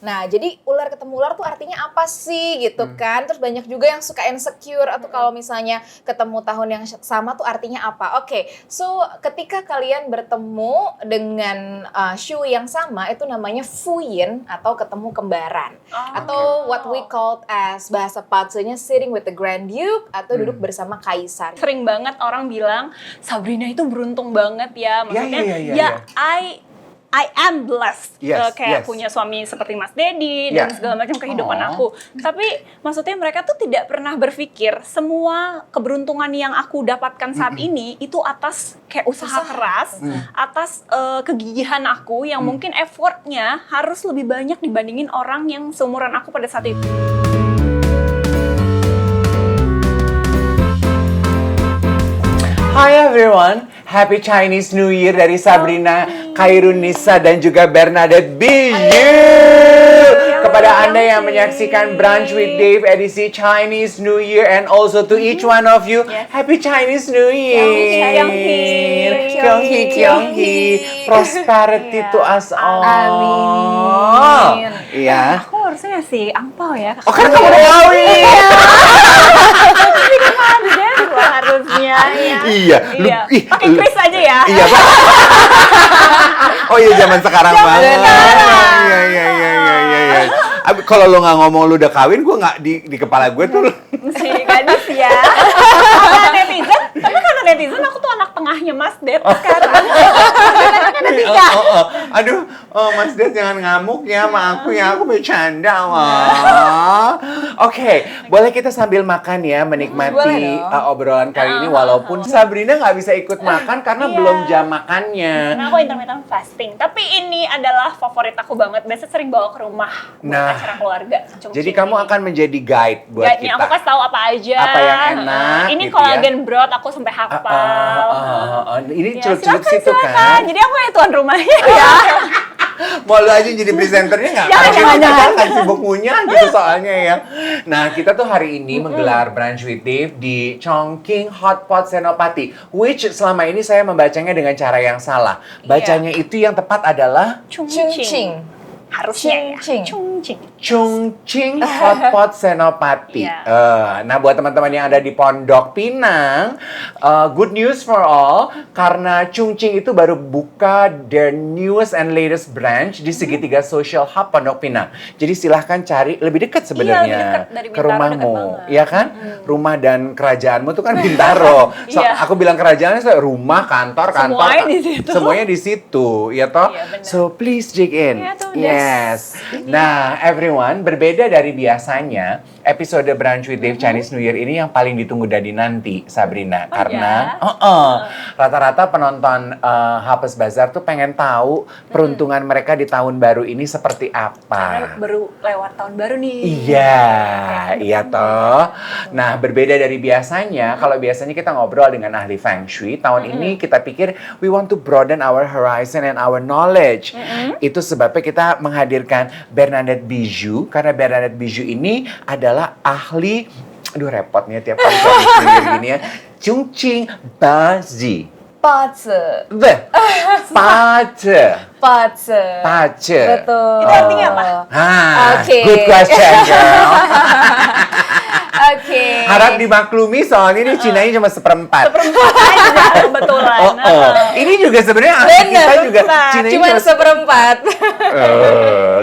Nah, jadi ular ketemu ular tuh artinya apa sih gitu kan? Terus banyak juga yang suka insecure atau kalau misalnya ketemu tahun yang sama tuh artinya apa? Oke, so ketika kalian bertemu dengan Shu yang sama itu namanya Fuyin atau ketemu kembaran. Atau what we called as bahasa Patsenya sitting with the Grand Duke atau duduk bersama kaisar. Sering banget orang bilang Sabrina itu beruntung banget ya. Maksudnya I am blessed kayak punya suami seperti Mas Dedi dan segala macam kehidupan aku. Tapi maksudnya mereka tuh tidak pernah berpikir semua keberuntungan yang aku dapatkan saat ini itu atas kayak usaha keras, atas kegigihan aku yang mungkin effortnya harus lebih banyak dibandingin orang yang seumuran aku pada saat itu. Hi everyone, Happy Chinese New Year dari Sabrina, Khairunisa dan juga Bernadette Bijou. Kepada Anda yang menyaksikan Brunch with Dave edisi Chinese New Year and also to each one of you, Happy Chinese New Year. Kyonghi, prosperity to us all. Amin. Iya. Aku harusnya ngasih angpau ya. Oh kan kamu udah kawin. Harusnya ya. Iya. Pakai kris aja ya. Iya. Oh iya zaman sekarang banget. Iya. Kalau lo nggak ngomong lo udah kawin, gue nggak di kepala gue tuh. Si gadis ya. Karena netizen, tapi karena netizen aku tuh anak tengahnya Mas Ded sekarang. Ada 3. Aduh, Mas Ded jangan ngamuk ya sama aku ya, aku bercanda Oke, boleh kita sambil makan ya menikmati obrolan kali ini walaupun Sabrina nggak bisa ikut makan karena belum jam makannya. Karena aku intermittent fasting, tapi ini adalah favorit aku banget. Biasa sering bawa ke rumah buat acara keluarga. Jadi kamu akan menjadi guide buat guide-nya kita. Aku kasih tahu apa aja. Apa yang enak. Ini gitu collagen broth aku sampai hafal. Ini celup-celup situ kan. Jadi aku yang tuan rumahnya ya. Mau lu aja jadi presenternya nggak? Jangan. Kan sibuk ngunyah gitu soalnya ya. Nah, kita tuh hari ini menggelar Brunch with Dave di Chongqing Hot Pot Senopati. Which selama ini saya membacanya dengan cara yang salah. Bacanya itu yang tepat adalah Chungqing. Harusnya ya. Chongqing Hot Pot Senopati. Nah, buat teman-teman yang ada di Pondok Pinang, good news for all, karena Chongqing itu baru buka their newest and latest branch di segitiga social hub Pondok Pinang. Jadi silahkan cari lebih dekat sebenarnya ke rumahmu, ya kan? Rumah dan kerajaanmu tuh kan Bintaro. Aku bilang kerajaannya rumah, kantor, semuanya di situ, ya toh. So please dig in. Yes. Nah, everyone, berbeda dari biasanya, episode Brunch with Dave Chinese New Year ini yang paling ditunggu dari nanti, Sabrina. Karena rata-rata penonton Harper's Bazaar tuh pengen tahu peruntungan mereka di tahun baru ini seperti apa. Karena baru lewat tahun baru nih. Iya toh. Nah, berbeda dari biasanya, kalau biasanya kita ngobrol dengan ahli Feng Shui, tahun ini kita pikir we want to broaden our horizon and our knowledge. Itu sebabnya kita menghadirkan Bernadette Bijou, karena Bernadette Bijou ini adalah ahli, aduh repotnya tiap kali saya gini ya, Chongqing Bazi. Pace. Pace. Betul. Itu artinya apa? Good question, girl. Oke. Harap dimaklumi soalnya ini Cinanya cuma seperempat. Seperempat aja kebetulan. Ini juga sebenarnya kita juga Cinanya cuma seperempat.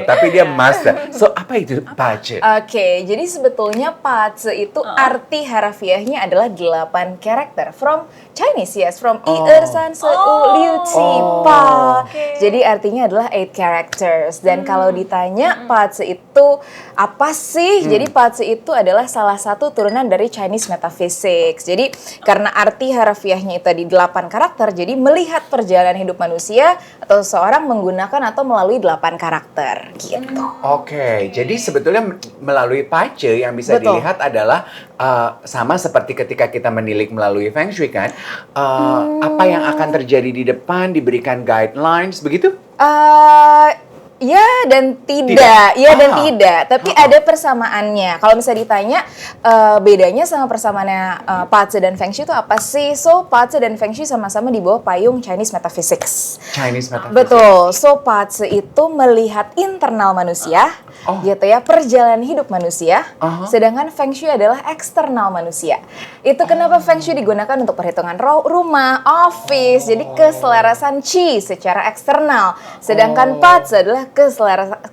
Tapi dia master. So apa itu pace? Oke, jadi sebetulnya pace itu arti harafiahnya adalah 8 karakter from Chinese, yes, from I Er San Se U Liu Qi Pa. Jadi artinya adalah 8 characters. Dan kalau ditanya pace itu apa sih? Jadi pace itu adalah salah satu turunan dari Chinese Metaphysics. Jadi karena arti harafiahnya itu tadi 8 karakter, jadi melihat perjalanan hidup manusia atau seseorang menggunakan atau melalui 8 karakter gitu. Oke, jadi sebetulnya melalui pace yang bisa dilihat adalah sama seperti ketika kita menilik melalui Feng Shui kan, apa yang akan terjadi di depan diberikan guidelines begitu? Iya dan tidak, iya dan tidak. Tapi ada persamaannya. Kalau misalnya ditanya bedanya sama persamaannya Patse dan Feng Shui itu apa sih? So Patse dan Feng Shui sama-sama di bawah payung Chinese Metaphysics. Chinese Metaphysics. Betul. So Patse itu melihat internal manusia, gitu ya, perjalanan hidup manusia. Sedangkan Feng Shui adalah eksternal manusia. Itu kenapa Feng Shui digunakan untuk perhitungan rumah, office. Jadi keselarasan Qi secara eksternal. Sedangkan Patse adalah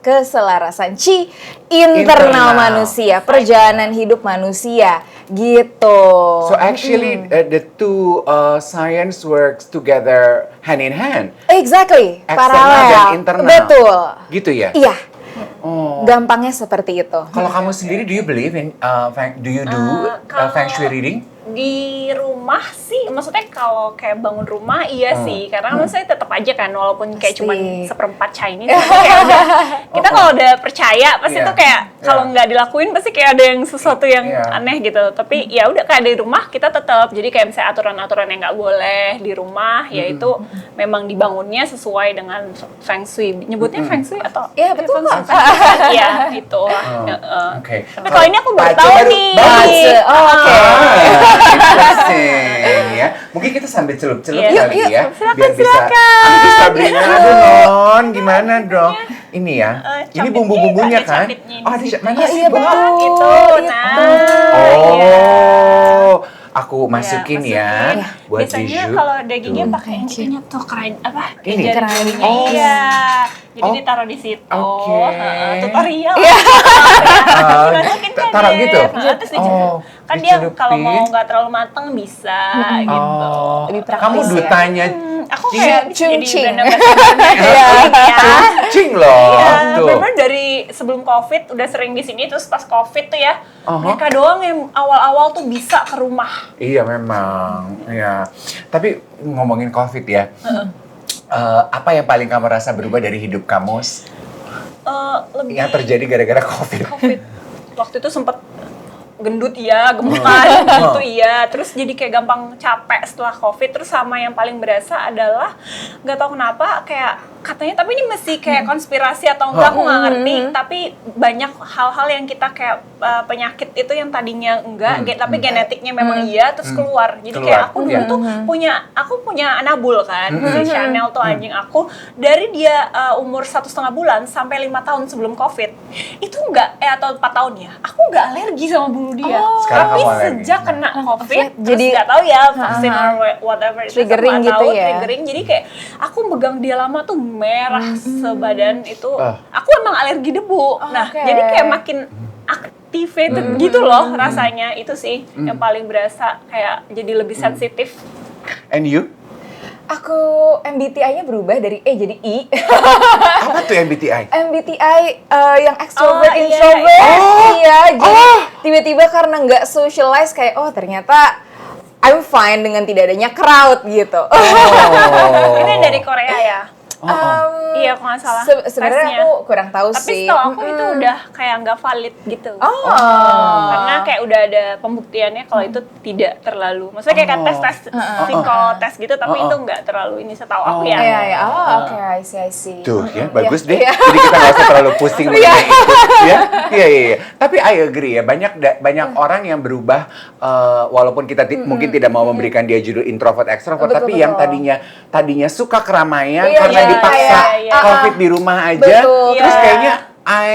keselarasan Qi internal manusia, perjalanan hidup manusia, gitu. So actually the two science works together hand in hand. Exactly, Eksternal paralel. dan internal. Betul. Gitu ya? Iya. Gampangnya seperti itu. Kalau kamu sendiri, do you believe in do you do Feng Shui reading? Di rumah sih, maksudnya kalau kayak bangun rumah iya sih, karena maksudnya tetap aja kan walaupun kayak Pasti. cuman seperempat Chinese, kayak udah, kita kalau udah percaya pasti tuh kayak kalau nggak dilakuin pasti kayak ada yang sesuatu yang aneh gitu. Tapi ya udah kayak di rumah kita tetap, jadi kayak misalnya aturan-aturan yang nggak boleh di rumah, yaitu memang dibangunnya sesuai dengan Feng Shui. Nyebutnya Feng Shui atau? Iya betul kok. Iya itu. Oke. Tapi kalau ini aku baru tahu nih. Oke. Interesting ya. Mungkin kita sambil celup-celup kali ya. Silakan. Aduh Sabrina, aduh Non, gimana dong? Ini ya. Ini bumbu-bumbunya kan? Oh, ada mana sih? Itu. Oh. Aku masukin ya buat biasanya Jiju. kalau dagingnya pakai yang punya tuh keren apa? Ini jari-jarinya. Oh. Iya. Jadi ditaruh di situ. Oke. Tutorial. Masukin kan taruh deh. gitu? Terus kan dia kalau mau nggak terlalu matang bisa gitu. Lebih praktis. Kamu dutanya Aku kayak bisa jadi Cungcing. brand ambassador Cing loh. Tuh. bener dari sebelum COVID udah sering di sini, terus pas COVID tuh ya mereka doang yang awal-awal tuh bisa ke rumah. Iya memang, ya. Tapi ngomongin COVID ya, apa yang paling kamu rasa berubah dari hidup kamu Lebih yang terjadi gara-gara COVID? COVID. Waktu itu sempet gendut iya, gemukan gitu iya, terus jadi kayak gampang capek setelah COVID. Terus sama yang paling berasa adalah nggak tahu kenapa kayak katanya, tapi ini mesti kayak konspirasi atau enggak aku nggak ngerti, tapi banyak hal-hal yang kita kayak penyakit itu yang tadinya enggak, tapi genetiknya memang iya, terus keluar. Jadi kayak aku dulu tuh punya anabul kan, si Chanel tuh anjing aku, dari dia umur 1,5 bulan sampai 5 tahun sebelum COVID itu enggak atau 4 tahun ya, aku enggak alergi sama bulu dia. Sekarang Tapi kamu alergi. sejak kena COVID, jadi jadi nggak tahu ya vaksin or whatever itu, triggering nggak gitu tahu, ya. triggering. Jadi kayak aku megang dia lama tuh merah sebadan itu. Aku emang alergi debu. Nah, jadi kayak makin activated gitu loh rasanya. Itu sih yang paling berasa, kayak jadi lebih sensitif. And you? Aku MBTI-nya berubah dari E jadi I. Apa tuh MBTI? MBTI yang extrovert, iya, introvert. Iya, jadi tiba-tiba karena nggak socialize kayak ternyata I'm fine dengan tidak adanya crowd gitu. Ini dari Korea ya? Iya, kalau nggak salah. Sebenarnya tesnya. aku kurang tahu Tapi sih. setahu aku itu udah kayak nggak valid gitu. Karena kayak udah ada pembuktiannya kalau itu tidak terlalu. Maksudnya kayak tes psikotes gitu, tapi itu nggak terlalu ini setahu aku ya. Iya. Oke, I see. Tuh ya, bagus deh. Jadi kita nggak usah terlalu pusing mengenai itu. Ya, iya. Tapi I agree ya, banyak orang yang berubah walaupun kita mungkin tidak mau memberikan dia judul introvert, extrovert, Betul, tapi betul. yang tadinya suka keramaian Iya, karena iya, dipaksa iya. COVID di rumah aja, Betul. terus Iya. kayaknya I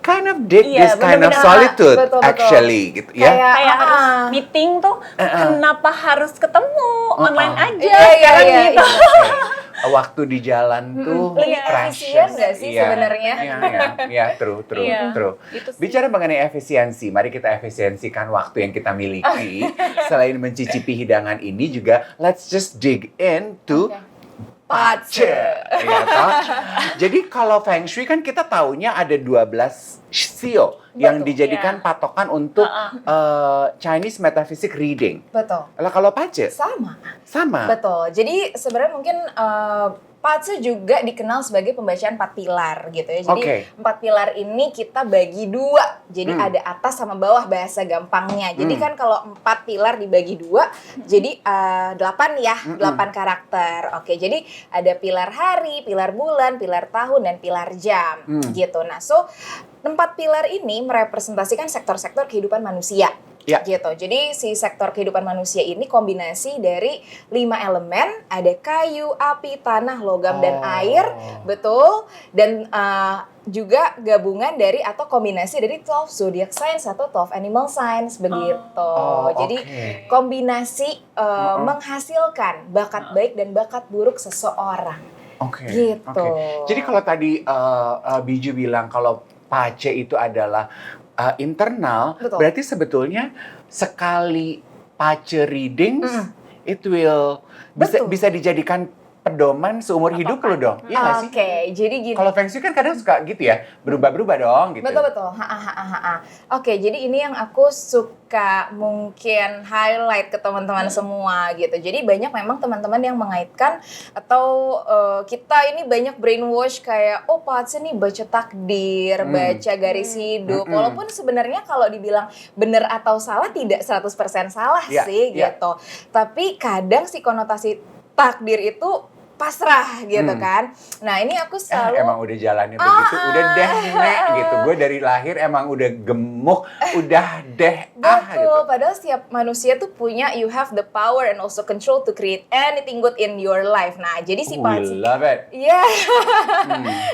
kind of dig Iya, this kind of bener-bener. solitude Betul. actually gitu ya. Kayak harus meeting tuh, kenapa harus ketemu online aja Iya, sekarang iya, gitu. Waktu di jalan tuh Lebih precious. efisien nggak sih Iya. sebenarnya? Iya, true. Iya, itu sih. Bicara mengenai efisiensi, mari kita efisiensikan waktu yang kita miliki. Selain mencicipi hidangan ini juga, let's just dig into Patse. Ya, toh? Jadi kalau Feng Shui kan kita taunya ada 12 sio yang dijadikan patokan untuk Chinese Metaphysics reading. Betul. Lah kalau Patse Sama. sama. Betul. Jadi sebenarnya mungkin PATSE juga dikenal sebagai pembacaan 4 pilar gitu ya. Jadi 4 pilar ini kita bagi 2. Jadi ada atas sama bawah bahasa gampangnya. Jadi kan kalau 4 pilar dibagi 2, jadi 8 ya, 8 karakter. Oke, jadi ada pilar hari, pilar bulan, pilar tahun, dan pilar jam gitu. Nah, so 4 pilar ini merepresentasikan sektor-sektor kehidupan manusia. Gitu. Jadi si sektor kehidupan manusia ini kombinasi dari 5 elemen, ada kayu, api, tanah, logam, dan air, betul. Dan juga gabungan dari atau kombinasi dari 12 zodiac signs atau 12 animal signs begitu. Jadi kombinasi menghasilkan bakat baik dan bakat buruk seseorang. Gitu. Jadi kalau tadi Biju bilang kalau PATSE itu adalah internal, betul. Berarti sebetulnya sekali PATSE readings, it will bisa dijadikan pedoman seumur hidup lo dong. Iya nggak sih? Jadi gini. Kalau Feng Shui kan kadang suka gitu ya, berubah-berubah dong gitu. Betul. Oke, jadi ini yang aku suka mungkin highlight ke teman-teman semua gitu. Jadi banyak memang teman-teman yang mengaitkan atau kita ini banyak brainwash kayak PATSE nih baca takdir, baca garis hidup. Walaupun sebenarnya kalau dibilang benar atau salah tidak 100% salah sih gitu. Tapi kadang si konotasi takdir itu pasrah gitu kan. Nah, ini aku selalu emang udah jalannya begitu, udah deh nek gitu. Gue dari lahir emang udah gemuk, udah deh betul, gitu. Padahal setiap manusia tuh punya you have the power and also control to create anything good in your life. Nah, jadi si PATSE. We love it. Iya.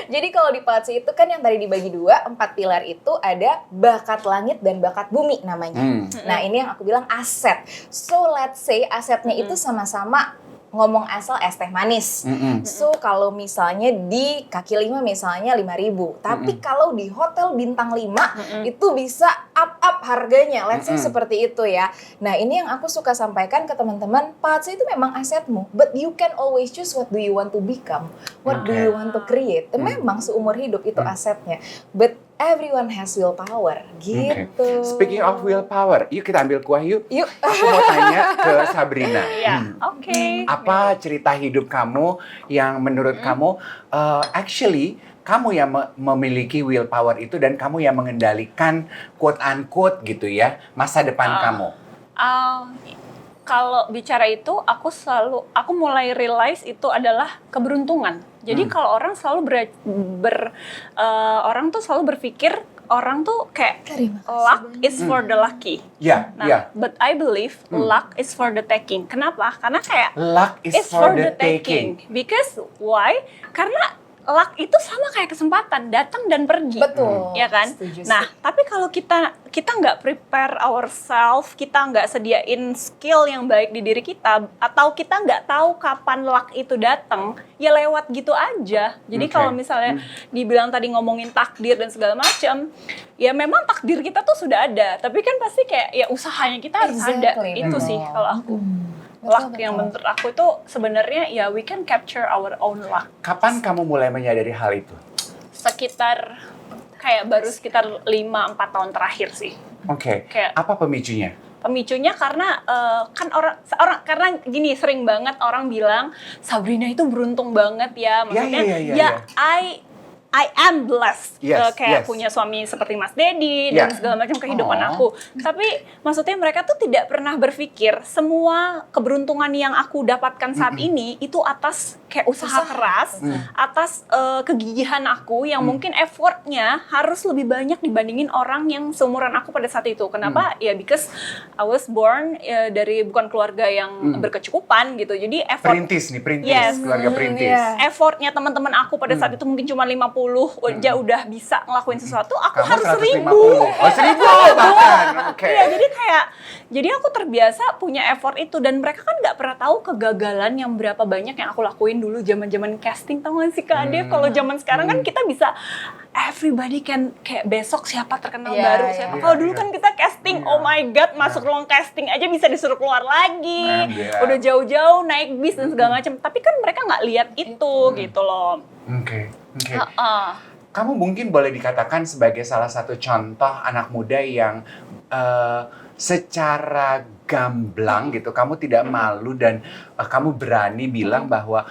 Jadi kalau di PATSE itu kan yang tadi dibagi 2, 4 pilar itu ada bakat langit dan bakat bumi namanya. Nah, ini yang aku bilang aset. So let's say asetnya itu sama-sama ngomong asal es teh manis. So kalau misalnya di kaki 5 misalnya 5.000, tapi kalau di hotel bintang 5 itu bisa up harganya. Let's say seperti itu ya. Nah, ini yang aku suka sampaikan ke teman-teman, PATSE itu memang asetmu, but you can always choose what do you want to become, what do you want to create. Memang seumur hidup itu asetnya. But everyone has willpower, gitu. Speaking of willpower, yuk kita ambil kuah yuk. Aku mau tanya ke Sabrina. Apa cerita hidup kamu yang menurut kamu, actually, kamu yang memiliki willpower itu dan kamu yang mengendalikan quote unquote gitu ya, masa depan kamu? Kalau bicara itu, aku mulai realize itu adalah keberuntungan. Jadi kalau orang selalu orang tuh selalu berpikir orang tuh kayak luck is for the lucky. But I believe luck is for the taking. Kenapa? Karena kayak luck is for the taking. Because why? Karena luck itu sama kayak kesempatan, datang dan pergi. Betul. Ya kan? Nah, tapi kalau kita nggak prepare ourselves, kita nggak sediain skill yang baik di diri kita, atau kita nggak tahu kapan luck itu datang, ya lewat gitu aja. Jadi kalau misalnya dibilang tadi ngomongin takdir dan segala macam, ya memang takdir kita tuh sudah ada, tapi kan pasti kayak ya usahanya kita harus ada. Itu sih kalau aku. Luck yang menurut aku itu sebenarnya ya we can capture our own luck. Kapan kamu mulai menyadari hal itu? Sekitar 5-4 tahun terakhir sih. Apa pemicunya? Pemicunya karena kan karena gini, sering banget orang bilang Sabrina itu beruntung banget ya. Maksudnya I am blessed punya suami seperti Mas Dedi dan segala macam kehidupan aku. Tapi maksudnya mereka tuh tidak pernah berpikir semua keberuntungan yang aku dapatkan saat ini itu atas kayak usaha keras, atas kegigihan aku yang mungkin effortnya harus lebih banyak dibandingin orang yang seumuran aku pada saat itu. Kenapa? Ya because I was born dari bukan keluarga yang berkecukupan gitu. Jadi effort perintis, keluarga perintis. Effortnya teman-teman aku pada saat itu mungkin cuma 50 udah bisa ngelakuin sesuatu, aku kamu harus 150. 1.000 bahkan. Iya, jadi aku terbiasa punya effort itu, dan mereka kan nggak pernah tahu kegagalan yang berapa banyak yang aku lakuin dulu zaman casting. Tahu nggak sih Kak Dev, kalau zaman sekarang kan kita bisa everybody can kayak besok siapa terkenal baru siapa. Kalau dulu kan kita casting, oh my god, masuk ruang casting aja bisa disuruh keluar lagi, udah jauh-jauh naik bis dan segala macam. Tapi kan mereka nggak lihat itu gitu loh. Kamu mungkin boleh dikatakan sebagai salah satu contoh anak muda yang secara gamblang gitu, kamu tidak malu dan kamu berani bilang bahwa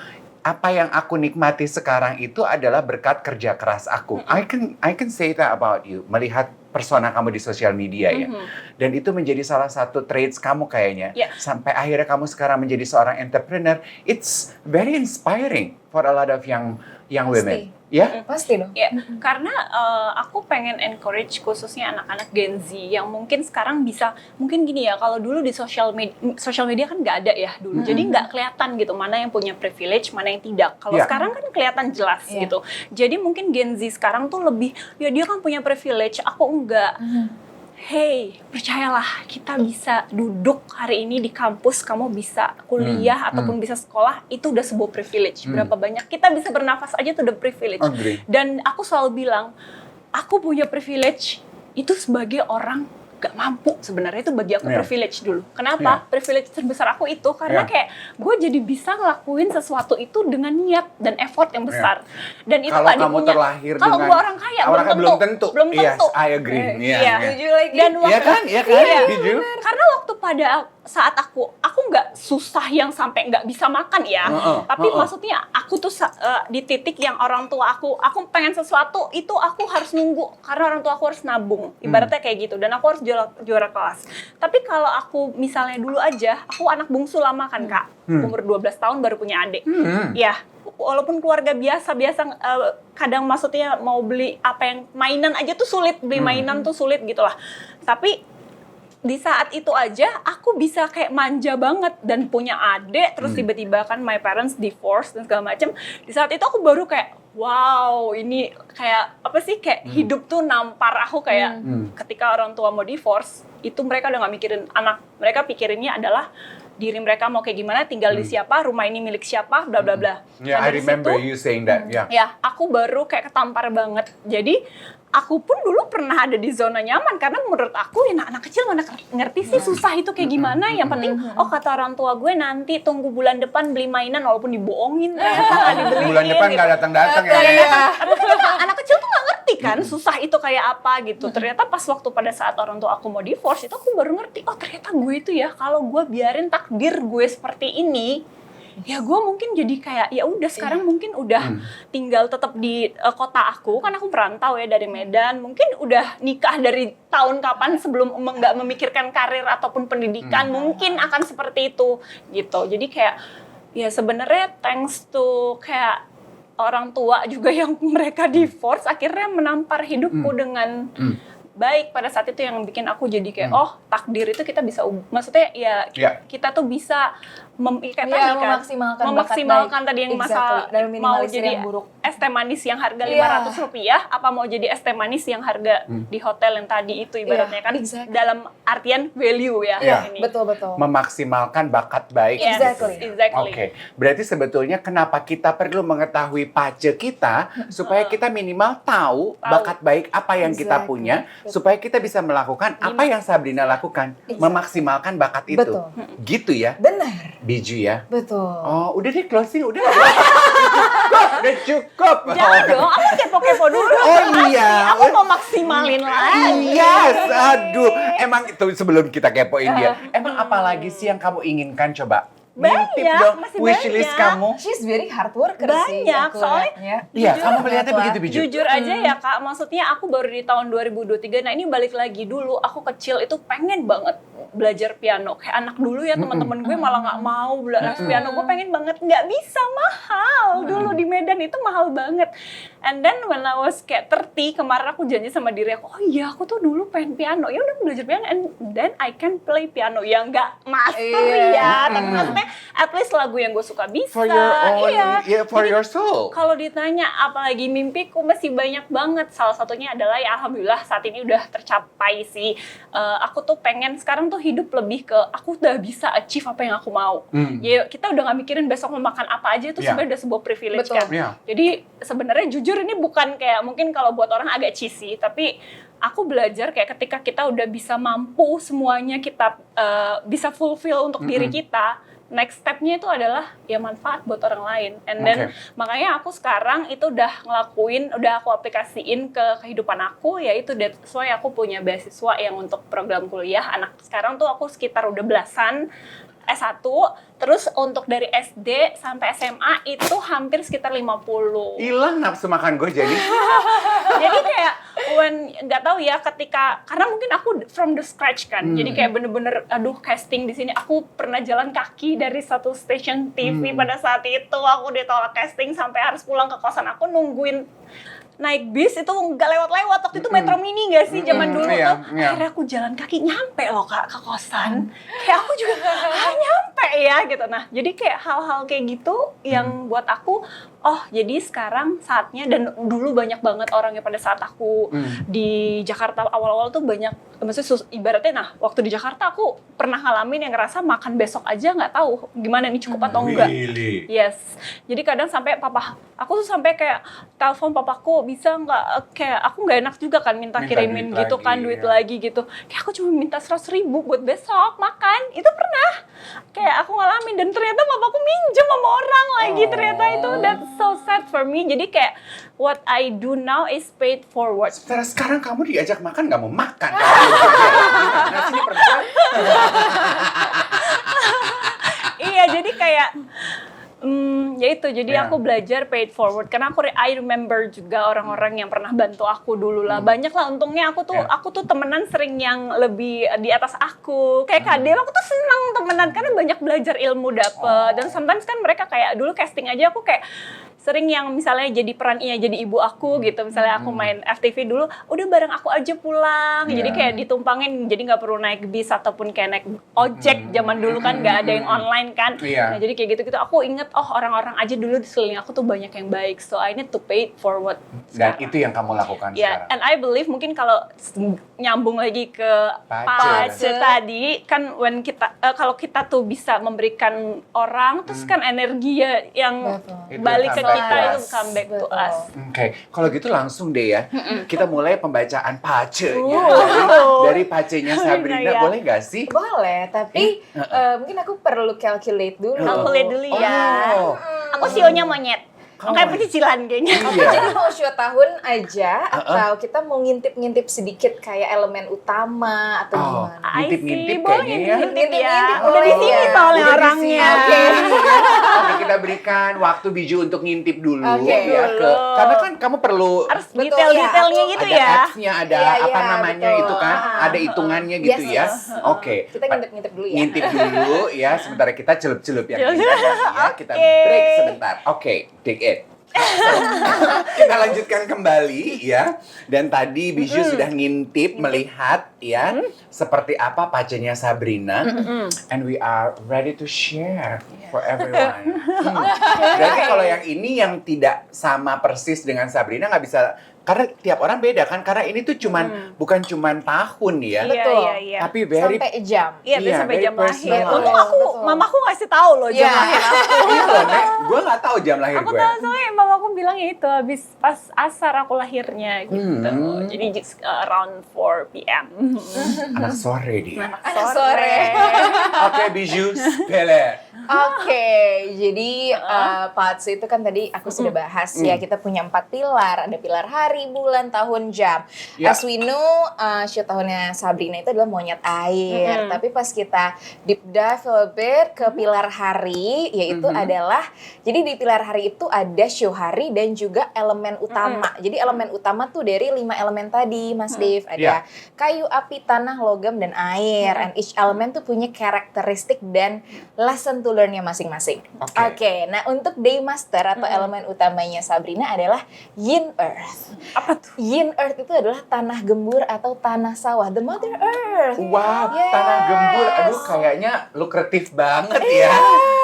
apa yang aku nikmati sekarang itu adalah berkat kerja keras aku. I can say that about you. Melihat persona kamu di sosial media ya. Dan itu menjadi salah satu traits kamu kayaknya. Sampai akhirnya kamu sekarang menjadi seorang entrepreneur. It's very inspiring for a lot of young women. Ya? Pasti dong. Ya, karena aku pengen encourage khususnya anak-anak Gen Z yang mungkin sekarang bisa, mungkin gini ya, kalau dulu di social media kan nggak ada ya dulu, jadi nggak kelihatan gitu mana yang punya privilege, mana yang tidak. Kalau sekarang kan kelihatan jelas gitu. Jadi mungkin Gen Z sekarang tuh lebih, ya dia kan punya privilege, aku enggak. Hey, percayalah, kita bisa duduk hari ini di kampus, kamu bisa kuliah ataupun bisa sekolah, itu udah sebuah privilege. Berapa banyak kita bisa bernafas aja itu udah privilege. Dan aku selalu bilang, aku punya privilege itu sebagai orang gak mampu sebenarnya, itu bagi aku privilege dulu. Kenapa? Privilege terbesar aku itu karena kayak gue jadi bisa ngelakuin sesuatu itu dengan niat dan effort yang besar. Dan itu kalau kamu terlahir kalau gue orang kaya belum tentu. Yes, I agree. Dan waktu, Setuju. Karena waktu pada saat aku nggak susah yang sampai nggak bisa makan ya, tapi maksudnya aku tuh di titik yang orang tua aku pengen sesuatu itu aku harus nunggu karena orang tua aku harus nabung, ibaratnya kayak gitu, dan aku harus juara kelas. Tapi kalau aku misalnya dulu aja, aku anak bungsu lama kan Kak, umur 12 tahun baru punya adik, ya walaupun keluarga biasa kadang maksudnya mau beli apa yang mainan aja tuh sulit, beli mainan tuh sulit gitulah, tapi di saat itu aja aku bisa kayak manja banget dan punya adik, terus tiba-tiba kan my parents divorce dan segala macam. Di saat itu aku baru kayak wow, ini kayak apa sih, kayak hidup tuh nampar aku kayak ketika orang tua mau divorce itu mereka udah gak mikirin anak, mereka pikirinnya adalah diri mereka mau kayak gimana, tinggal di siapa, rumah ini milik siapa, bla bla bla. I remember you saying that. Ya, aku baru kayak ketampar banget. Jadi aku pun dulu pernah ada di zona nyaman karena menurut aku ya anak kecil mana ngerti sih susah itu kayak gimana. Yang penting kata orang tua gue nanti tunggu bulan depan beli mainan walaupun dibohongin ternyata nggak dibeliin. Bulan depan nggak datang-datang ya. Tapi anak kecil tuh nggak ngerti kan susah itu kayak apa gitu. Ternyata pas waktu pada saat orang tua aku mau divorce itu aku baru ngerti, oh ternyata gue itu ya kalau gue biarin takdir gue seperti ini, ya gue mungkin jadi kayak ya udah sekarang mungkin udah tinggal tetap di kota aku, kan aku merantau ya dari Medan, mungkin udah nikah dari tahun kapan sebelum nggak memikirkan karir ataupun pendidikan, mungkin akan seperti itu gitu. Jadi kayak ya sebenarnya thanks to kayak orang tua juga yang mereka divorce akhirnya menampar hidupku dengan baik pada saat itu, yang bikin aku jadi kayak oh takdir itu kita bisa maksudnya ya kita tuh bisa memaksimalkan tadi yang masalah mau jadi es teh manis yang harga Rp500 apa mau jadi es teh manis yang harga di hotel yang tadi itu ibaratnya kan dalam artian value ya ini. Betul. Memaksimalkan bakat baik. Exactly. Oke. Berarti sebetulnya kenapa kita perlu mengetahui pace kita supaya kita minimal tahu bakat baik apa yang kita punya, supaya kita bisa melakukan apa yang Sabrina lakukan, memaksimalkan bakat itu. Betul. Gitu ya. Benar. Biju ya. Betul. Oh, udah deh closing, udah cukup. Jangan dong, aku kepo-kepo dulu. Oh iya. Aku mau maksimalin lagi. Yes, aduh. Emang itu sebelum kita kepoin dia, emang apa lagi sih yang kamu inginkan, coba? Banyak, dong, masih wishlist banyak. kamu. She's very hard worker sih. Banyak, soalnya iya, kamu melihatnya begitu, Biju. Jujur aja ya Kak, maksudnya aku baru di tahun 2023, nah ini balik lagi dulu, aku kecil itu pengen banget belajar piano. Kayak anak dulu ya teman-teman gue malah nggak mau belajar piano, gue pengen banget, nggak bisa, mahal. Dulu di Medan itu mahal banget. And then when I was kayak 30, kemarin aku janji sama diri aku, oh iya aku tuh dulu pengen piano, ya udah belajar piano, and then I can play piano. Ya nggak master ya, tapi maksudnya at least lagu yang gue suka bisa. For your own, for Jadi, your soul. Kalau ditanya apalagi mimpiku masih banyak banget. Salah satunya adalah ya alhamdulillah saat ini udah tercapai sih. Aku tuh pengen sekarang tuh hidup lebih ke aku udah bisa achieve apa yang aku mau. Ya kita udah nggak mikirin besok mau makan apa aja, itu sebenarnya udah sebuah privilege. Betul. Kan. Jadi sebenarnya jujur ini bukan kayak mungkin kalau buat orang agak cheesy, tapi aku belajar kayak ketika kita udah bisa mampu semuanya, kita bisa fulfill untuk diri kita, next step-nya itu adalah ya manfaat buat orang lain. And then makanya aku sekarang itu udah aku aplikasiin ke kehidupan aku, yaitu that's why aku punya beasiswa yang untuk program kuliah anak. Sekarang tuh aku sekitar udah belasan, S1, terus untuk dari SD sampai SMA itu hampir sekitar 50. Hilang nafsu makan gue jadi. Jadi kayak nggak tahu ya, ketika karena mungkin aku from the scratch kan. Jadi kayak bener-bener aduh, casting di sini aku pernah jalan kaki dari satu stasiun TV pada saat itu, aku ditolak casting sampai harus pulang ke kosan aku nungguin naik bis itu nggak lewat-lewat. Waktu itu Metro Mini nggak sih zaman dulu tuh. Akhirnya aku jalan kaki nyampe loh Kak ke kosan. Kayak aku juga nyampe ya gitu. Nah jadi kayak hal-hal kayak gitu yang buat aku, oh jadi sekarang saatnya. Dan dulu banyak banget orang yang pada saat aku di Jakarta awal-awal tuh banyak, maksudnya ibaratnya, nah waktu di Jakarta aku pernah ngalamin yang ngerasa makan besok aja nggak tahu gimana nih cukup atau enggak. Really? Yes. Jadi kadang sampai aku tuh sampai kayak telepon papaku, bisa nggak, kayak aku nggak enak juga kan minta kirimin gitu lagi, kan duit lagi gitu. Kayak aku cuma minta 100.000 buat besok makan. Itu pernah kayak aku ngalamin, dan ternyata papaku minjem sama orang lagi. Ternyata itu that's so sad for me. Jadi kayak what I do now is paid forward. Sekarang kamu diajak makan nggak mau makan. Nah, sini perempuan. Iya, jadi kayak ya itu, jadi aku belajar paid forward karena I remember juga orang-orang yang pernah bantu aku dulu lah. Banyak lah untungnya, aku tuh temenan sering yang lebih di atas aku. Kayak Kak Dew, aku tuh seneng temenan karena banyak belajar ilmu dapet. Dan sometimes kan mereka kayak dulu casting aja aku kayak sering yang misalnya jadi peran jadi ibu aku gitu. Misalnya aku main FTV dulu, udah bareng aku aja pulang. Jadi kayak ditumpangin, jadi nggak perlu naik bis ataupun kayak naik ojek. Zaman dulu kan nggak ada yang online kan. Nah jadi kayak gitu-gitu aku inget, oh orang-orang aja dulu di sekeliling aku tuh banyak yang baik. So I need to pay it forward. Dan itu yang kamu lakukan sekarang. And I believe mungkin kalau nyambung lagi ke Pace tadi kan, when kita kalau kita tuh bisa memberikan orang, terus kan energi yang balik ke kita itu come back to us. Oke, kalau gitu langsung deh ya. Kita mulai pembacaan Pace-nya. Dari Pace-nya Sabrina, boleh nggak sih? Boleh, tapi mungkin aku perlu calculate dulu. Calculate dulu ya. Aku sionya monyet. Kayak pencicilan kayaknya. Jadi mau show tahun aja atau kita mau ngintip-ngintip sedikit kayak elemen utama atau gimana? Ngintip-ngintip kayaknya ya. Ngintip-ngintip. Udah di sini soalnya orangnya. Oke, kita berikan waktu Biju untuk ngintip dulu ya karena kan kamu perlu harus detail-detailnya gitu ya. Ada apps-nya, ada apa namanya itu kan, ada hitungannya gitu ya. Oke. Kita ngintip-ngintip dulu ya. Ngintip dulu ya, sementara kita celup-celup yang ini ya. Kita break sebentar. Oke, dig it. Kita lanjutkan kembali ya. Dan tadi Biju sudah ngintip, melihat ya seperti apa Pace-nya Sabrina. And we are ready to share for everyone. Berarti kalau yang ini yang tidak sama persis dengan Sabrina nggak bisa, karena tiap orang beda kan, karena ini tuh bukan cuman tahun ya. Betul. Tapi very sampai jam. Iya, sampai jam lahir. Betul. Mamaku ngasih tahu loh jam lahir aku. Iya loh, Nek. Gue nggak tahu jam lahir gue. Aku tahu soalnya mamaku bilang itu habis pas asar aku lahirnya gitu. Jadi around 4 PM. Anak sore dia. Anak sore. Oke, Biju, spill it. Oke, jadi Pace itu kan tadi aku sudah bahas ya, kita punya 4 pilar. Ada pilar hari, bulan, tahun, jam. As we know, show tahunnya Sabrina itu adalah monyet air. Tapi pas kita deep dive a bit ke pilar hari, yaitu adalah, jadi di pilar hari itu ada show hari dan juga elemen utama. Jadi elemen utama tuh dari 5 elemen tadi, Mas Dave. Ada kayu, api, tanah, logam, dan air. And each element tuh punya karakteristik dan lesson to learn-nya masing-masing. Oke, nah untuk day master atau elemen utamanya Sabrina adalah yin earth. Apa tuh? Yin earth itu adalah tanah gembur atau tanah sawah, the mother earth. Wow, tanah gembur. Aduh, kayaknya lukratif banget ya.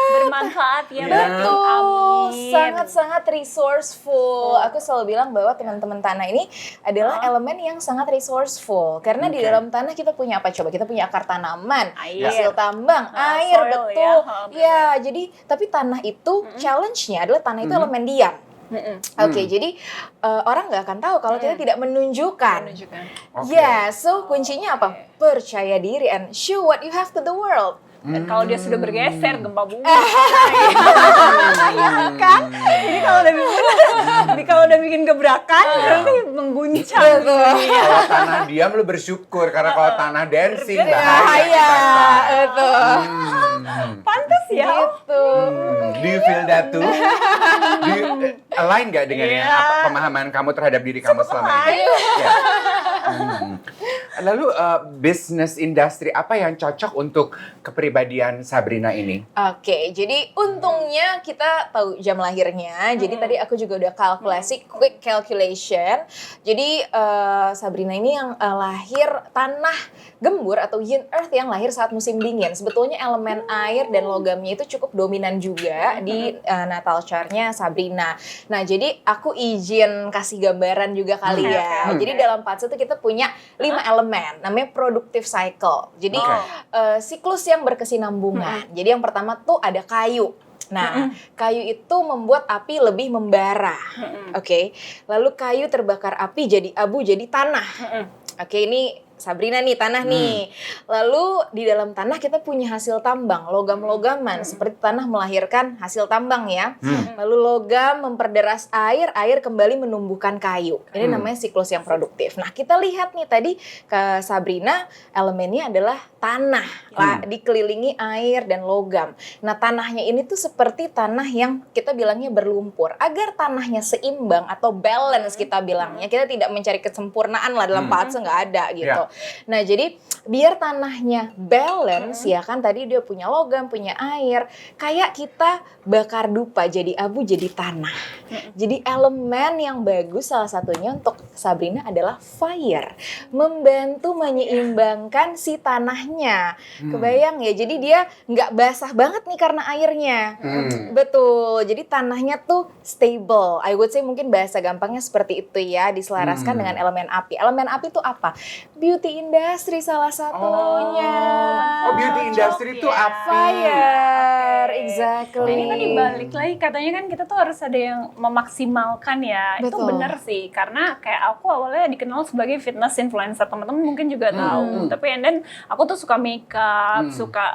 Bermanfaat ya. Betul, sangat-sangat resourceful. Aku selalu bilang bahwa teman-teman tanah ini adalah elemen yang sangat resourceful. Karena di dalam tanah kita punya apa coba? Kita punya akar tanaman, hasil tambang, air, betul. Ya, jadi tapi tanah itu challenge-nya adalah tanah itu elemen diam. Oke, jadi orang nggak akan tahu kalau kita tidak menunjukkan. So kuncinya apa? Percaya diri and show what you have to the world. Dan kalau dia sudah bergeser, gempa bumi. Ya kan? Jadi kalau udah bikin gebrakan, berarti mengguncang. Kalau tanah diam lu bersyukur, karena kalau tanah dancing bahaya. Itu. Pantes ya. Gitu. Do you feel that too? Do you align gak dengan pemahaman kamu terhadap diri kamu selama ini? Ya. Lalu bisnis industri apa yang cocok untuk kepribadian Sabrina ini? Oke, jadi untungnya kita tahu jam lahirnya. Jadi tadi aku juga udah kalkulasi, quick calculation. Jadi Sabrina ini yang lahir tanah gembur atau yin earth yang lahir saat musim dingin. Sebetulnya elemen air dan logamnya itu cukup dominan juga di natal chart-nya Sabrina. Nah, jadi aku izin kasih gambaran juga kali ya. Jadi dalam parts itu kita punya 5 elemen, namanya productive cycle. Jadi siklus yang berkesinambungan. Jadi yang pertama tuh ada kayu. Nah, kayu itu membuat api lebih membara. Oke. Lalu kayu terbakar api jadi abu, jadi tanah. Oke, ini Sabrina nih, tanah nih. Lalu di dalam tanah kita punya hasil tambang, logam-logaman. Seperti tanah melahirkan hasil tambang ya. Lalu logam memperderas air, air kembali menumbuhkan kayu. Ini namanya siklus yang produktif. Nah, kita lihat nih tadi ke Sabrina, elemennya adalah tanah. Dikelilingi air dan logam. Nah, tanahnya ini tuh seperti tanah yang kita bilangnya berlumpur. Agar tanahnya seimbang atau balance kita bilangnya. Kita tidak mencari kesempurnaan lah dalam parts, nggak ada gitu. Nah, jadi biar tanahnya balance ya kan, tadi dia punya logam, punya air, kayak kita bakar dupa jadi abu jadi tanah. Jadi elemen yang bagus salah satunya untuk Sabrina adalah fire, membantu menyeimbangkan si tanahnya. Kebayang ya, jadi dia nggak basah banget nih karena airnya. Betul, jadi tanahnya tuh stable. I would say mungkin bahasa gampangnya seperti itu ya, diselaraskan dengan elemen api. Elemen api itu apa? Beauty industry salah satunya. Oh, beauty industry itu api. Fire, exactly. Ini tadi balik lagi, katanya kan kita tuh harus ada yang memaksimalkan ya. Betul. Itu bener sih, karena kayak aku awalnya dikenal sebagai fitness influencer, teman-teman mungkin juga tahu. Tapi and then aku tuh suka makeup, suka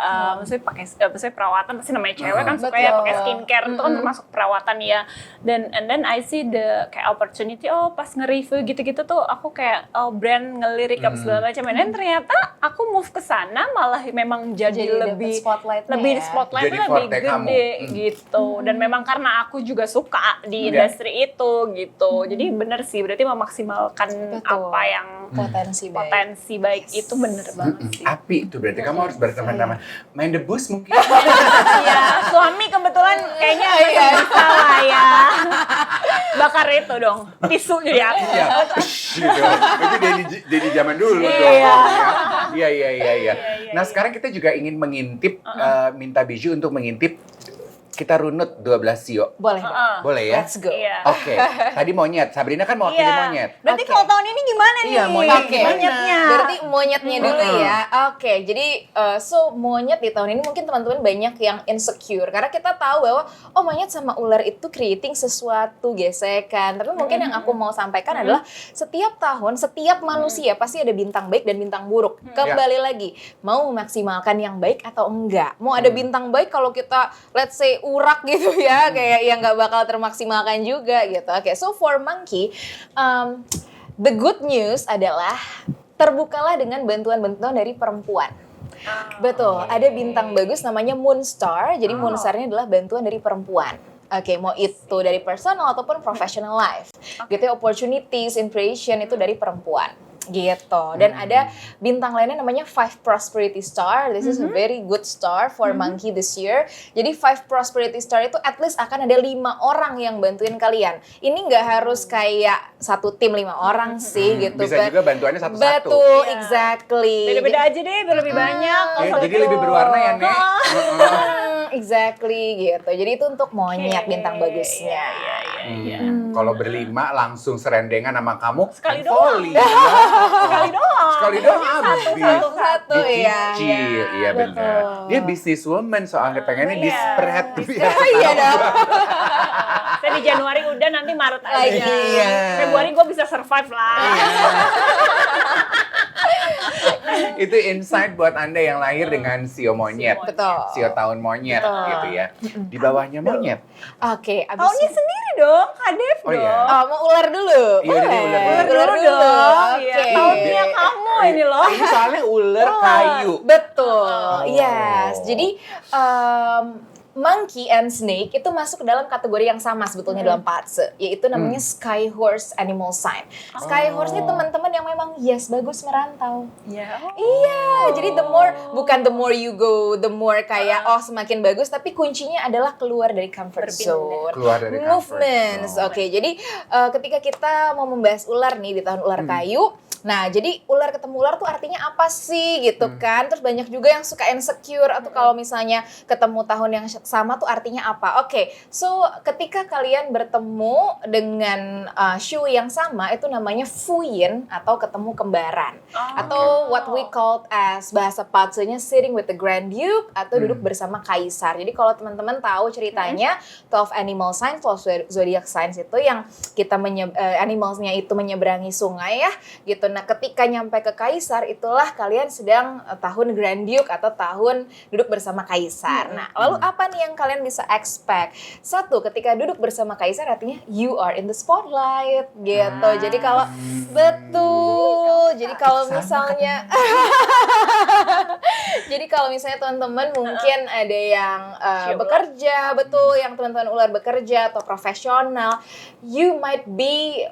maksudnya pakai perawatan, pasti namanya cewek kan suka ya pakai skincare, itu kan termasuk perawatan ya. Dan and then I see the kayak opportunity, pas nge-review gitu-gitu tuh aku kayak brand ngelirik apa segala macam. Dan ternyata aku move ke sana malah memang jadi lebih spotlightnya lebih gede gitu. Dan memang karena aku juga suka di industri itu gitu. Jadi bener sih, berarti memaksimalkan apa yang potensi baik itu bener banget sih. Api itu berarti kamu harus berteman-teman. Main debus mungkin. Iya, suami kebetulan kayaknya bisa lah ya. Bakar itu dong, tisu jadi api. Iya, gitu. Itu dari zaman dulu dong. Iya. Nah, sekarang kita juga ingin mengintip, minta Biju untuk mengintip. Kita runut 12 sio. Boleh. Boleh ya? Let's go. Oke. Tadi monyet. Sabrina kan mewakili monyet. Berarti kalau tahun ini gimana nih? Iya, monyet. Monyetnya. Berarti monyetnya dulu ya. Oke, jadi so monyet di tahun ini mungkin teman-teman banyak yang insecure. Karena kita tahu bahwa monyet sama ular itu creating sesuatu, gesekan. Tapi mungkin yang aku mau sampaikan adalah setiap tahun, setiap manusia pasti ada bintang baik dan bintang buruk. Kembali lagi, mau memaksimalkan yang baik atau enggak. Mau ada bintang baik kalau kita let's say urak gitu ya, kayak yang nggak bakal termaksimalkan juga gitu. Oke, so for monkey, the good news adalah terbukalah dengan bantuan-bantuan dari perempuan. Betul, ada bintang bagus namanya Moonstar. Jadi Moonstar-nya adalah bantuan dari perempuan. Oke, mau itu dari personal ataupun professional life. Gitu, opportunities, inspiration itu dari perempuan. Gitu. Dan ada bintang lainnya namanya 5 Prosperity Star. This is a very good star for monkey this year. Jadi 5 Prosperity Star itu at least akan ada 5 orang yang bantuin kalian. Ini nggak harus kayak satu tim 5 orang sih gitu. Bisa juga bantuannya satu-satu. Betul, exactly. Beda-beda aja deh, biar lebih banyak. Jadi lebih berwarna ya, Nek. Exactly gitu. Jadi itu untuk monyet bintang bagusnya. Iya. Kalau berlima langsung serendengan sama kamu. Sekali and doang. volley. Sekali doang habis. Satu-satu ya. Dicicil, iya benar. Dia businesswoman soalnya pengennya di spread. Iya dong. Saya di Januari udah, nanti Maret aja. Iya. Februari gue bisa survive lah. Itu insight buat Anda yang lahir dengan sio monyet. Betul. Sio tahun monyet gitu ya. Di bawahnya monyet. Oke, abis Tahunnya sendiri dong, Kadef Oh, dong. iya. Oh, mau ular dulu? Iya, udah deh, Boleh. ular Ular dulu dong. Oke. Iya, tahunnya kamu ini loh. Ini soalnya ular kayu. Betul, Oh. yes. Jadi monkey and snake itu masuk ke dalam kategori yang sama sebetulnya dalam Patse, yaitu namanya sky horse animal sign. Sky horse ini teman-teman yang memang bagus merantau. Iya. Iya, jadi bukan the more you go, the more kayak semakin bagus, tapi kuncinya adalah keluar dari comfort zone. Keluar dari comfort Movements. zone. Oke, jadi ketika kita mau membahas ular nih di tahun ular kayu, nah, jadi ular ketemu ular tuh artinya apa sih gitu kan? Terus banyak juga yang suka insecure atau kalau misalnya ketemu tahun yang sama tuh artinya apa? Oke, so ketika kalian bertemu dengan show yang sama itu namanya fuyin atau ketemu kembaran. Atau what we called as bahasa Patsenya sitting with the Grand Duke atau duduk bersama kaisar. Jadi kalau teman-teman tahu ceritanya 12 animal signs, 12 zodiac signs itu yang kita animalsnya itu menyeberangi sungai ya gitu. Nah, ketika nyampe ke kaisar, itulah kalian sedang tahun Grand Duke atau tahun duduk bersama kaisar. Nah, lalu apa nih yang kalian bisa expect? Satu, ketika duduk bersama kaisar artinya you are in the spotlight gitu. Jadi kalau jadi kalau misalnya jadi kalau misalnya teman-teman mungkin ada yang bekerja, betul, yang teman-teman ular bekerja atau profesional, you might be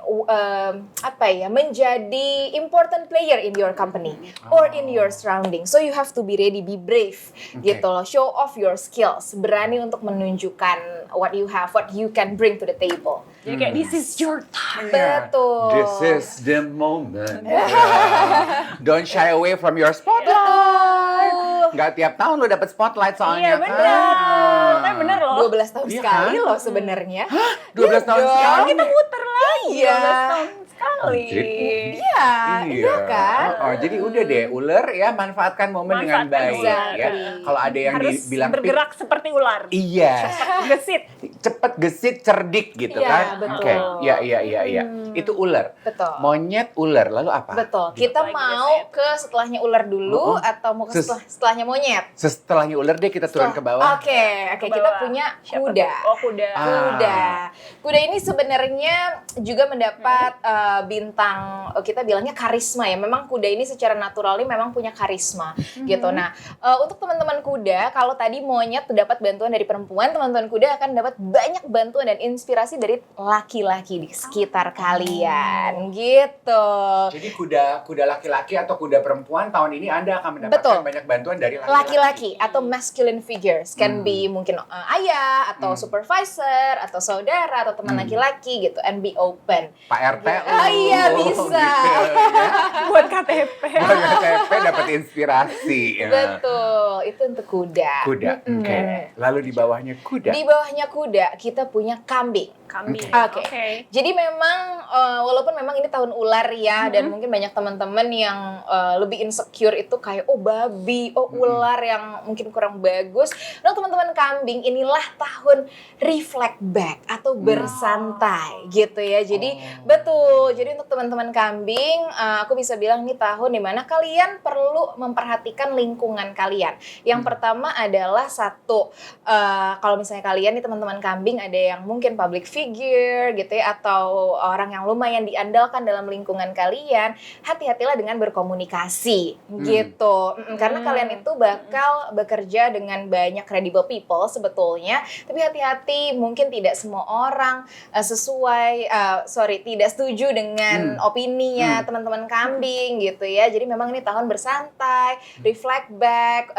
menjadi important player in your company or in your surrounding. So you have to be ready, be brave gitu loh. Show off your skills, berani untuk menunjukkan what you have, what you can bring to the table. Jadi kayak this is your time. Betul. This is the moment. Don't shy away from your spotlight. Nggak tiap tahun lo dapet spotlight soalnya. Iya benar. Tapi benar loh. 12 tahun Iya sekali kan? loh sebenarnya. 12 tahun dong. sekali. Kita muter lagi. Iya. 12 tahun sekali. Iya kan? Oh, jadi udah deh, ular ya manfaatkan momen dengan baik Manfaatkan ya. Kalau ada yang Harus dibilang bergerak seperti ular. iya. Gesit. Cepet, gesit, cerdik gitu Iya, kan. betul. Oke. Iya. Itu ular. Betul. Monyet, ular, lalu apa? Betul. Kita Lagi mau ke setelahnya ular dulu atau mau ke setelahnya monyet? Setelahnya ular deh kita turun ke bawah. Oke, Ke kita bawah. punya Siapa kuda. tuh? Oh, kuda. Kuda ini sebenarnya juga mendapat bintang, kita bilangnya karisma ya. Memang kuda ini secara naturalnya memang punya karisma gitu. Nah, untuk teman-teman kuda, kalau tadi monyet dapat bantuan dari perempuan, teman-teman kuda akan dapat banyak bantuan dan inspirasi dari laki-laki di sekitar kalian gitu. Jadi kuda laki-laki atau kuda perempuan tahun ini Anda akan mendapatkan banyak bantuan dari laki-laki atau masculine figures, can be mungkin ayah atau supervisor atau saudara atau teman laki-laki gitu, and be open. Pak RT. Iya bisa. Gitu, ya. Buat KTP. Buat KTP dapat inspirasi. Ya. Betul, itu untuk kuda. Kuda. Oke. Lalu di bawahnya kuda. Di bawahnya kuda kita punya kambing. Kambing. Oke. Jadi memang walaupun memang ini tahun ular ya, dan mungkin banyak teman-teman yang lebih insecure itu kayak babi, ular yang mungkin kurang bagus. Nah, teman-teman kambing, inilah tahun reflect back atau bersantai gitu ya. Jadi betul. Jadi untuk teman-teman kambing, aku bisa bilang ini tahun dimana kalian perlu memperhatikan lingkungan kalian. Yang pertama adalah satu, kalau misalnya kalian nih teman-teman kambing ada yang mungkin public figure gitu ya, atau orang yang lumayan diandalkan dalam lingkungan kalian, hati-hatilah dengan berkomunikasi gitu. Karena kalian itu bakal bekerja dengan banyak credible people sebetulnya, tapi hati-hati, mungkin tidak semua orang tidak setuju dengan opininya teman-teman kambing gitu ya. Jadi memang ini tahun bersantai, reflect back,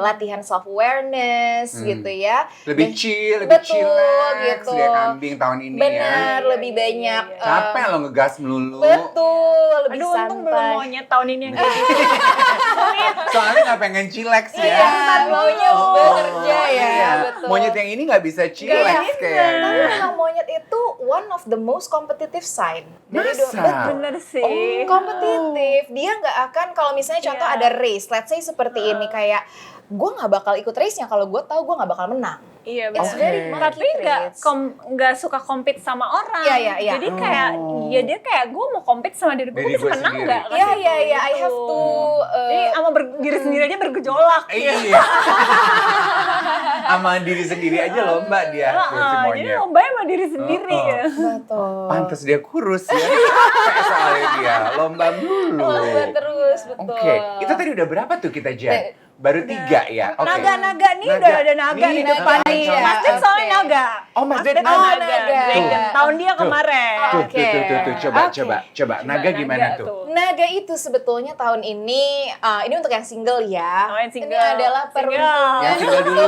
latihan self awareness gitu ya. Lebih chill, lebih Betul, chillax gitu. dia kambing tahun ini ya. Benar, lebih banyak. Capek lo ngegas melulu. Betul, lebih Aduh, santai. untung belum monyet tahun ini yang kayak gitu. Soalnya nggak pengen chillax ya. Iya, maunya bekerja ya, Iya. betul. Monyet yang ini nggak bisa chillax Tapi kayaknya. memang monyet itu one of the most competitive sign. Masa? Bener sih. Kompetitif. Dia nggak akan, kalau misalnya contoh Iya. ada race, let's say seperti ini, kayak gue nggak bakal ikut race-nya kalau gue tahu gue nggak bakal menang. Iya It's benar. very Oke. monkey Tapi traits. nggak suka compete sama orang. Iya. Jadi kayak dia kayak gue mau compete sama diri gue Diri bisa gue menang sendiri. nggak? Iya, I have to Jadi sama diri sendiri aja bergejolak. Iya. Sama diri sendiri aja lomba dia. Jadi lomba sama diri sendiri ya. Betul. Pantes dia kurus ya. Kayak soalnya dia lomba mulu. Lomba terus, betul. Oke, itu tadi udah berapa tuh kita Jan? Baru 3 ya? Oke. Naga-naga nih udah ada naga Nih, di depan naga. nih. Iya, Mas Ded soalnya oke. naga. Oh, Mas Ded naga. naga. Dragon. Tahun dia kemarin. Tuh, Oke. coba, Oke. coba. Naga gimana tuh? Naga itu sebetulnya tahun ini untuk yang single ya. Oh, yang single. Ini adalah peruntungan Yang single dulu.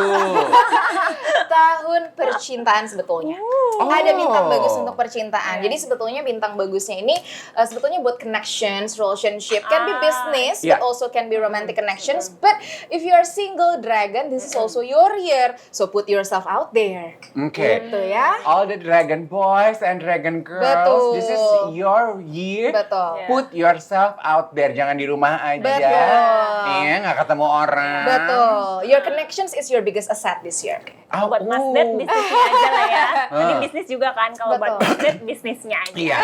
tahun percintaan sebetulnya. Oh. Ada bintang bagus untuk percintaan. Jadi sebetulnya bintang bagusnya ini sebetulnya buat connections, relationship, can be business, Yeah. but also can be romantic connections. But if you are single dragon, this is also your year. So put yourself out there. Oke. Gitu ya. All the dragon boys and dragon girls, Betul. this is your year. Betul. Put yourself out there, jangan di rumah aja. Betul. Iya, nggak ketemu orang. Betul. Your connections is your biggest asset this year. Oh, Buat Mas Ded bisnisnya aja lah ya. Ini bisnis juga kan kalau buat Betul. Mas Ded bisnisnya aja. Iya.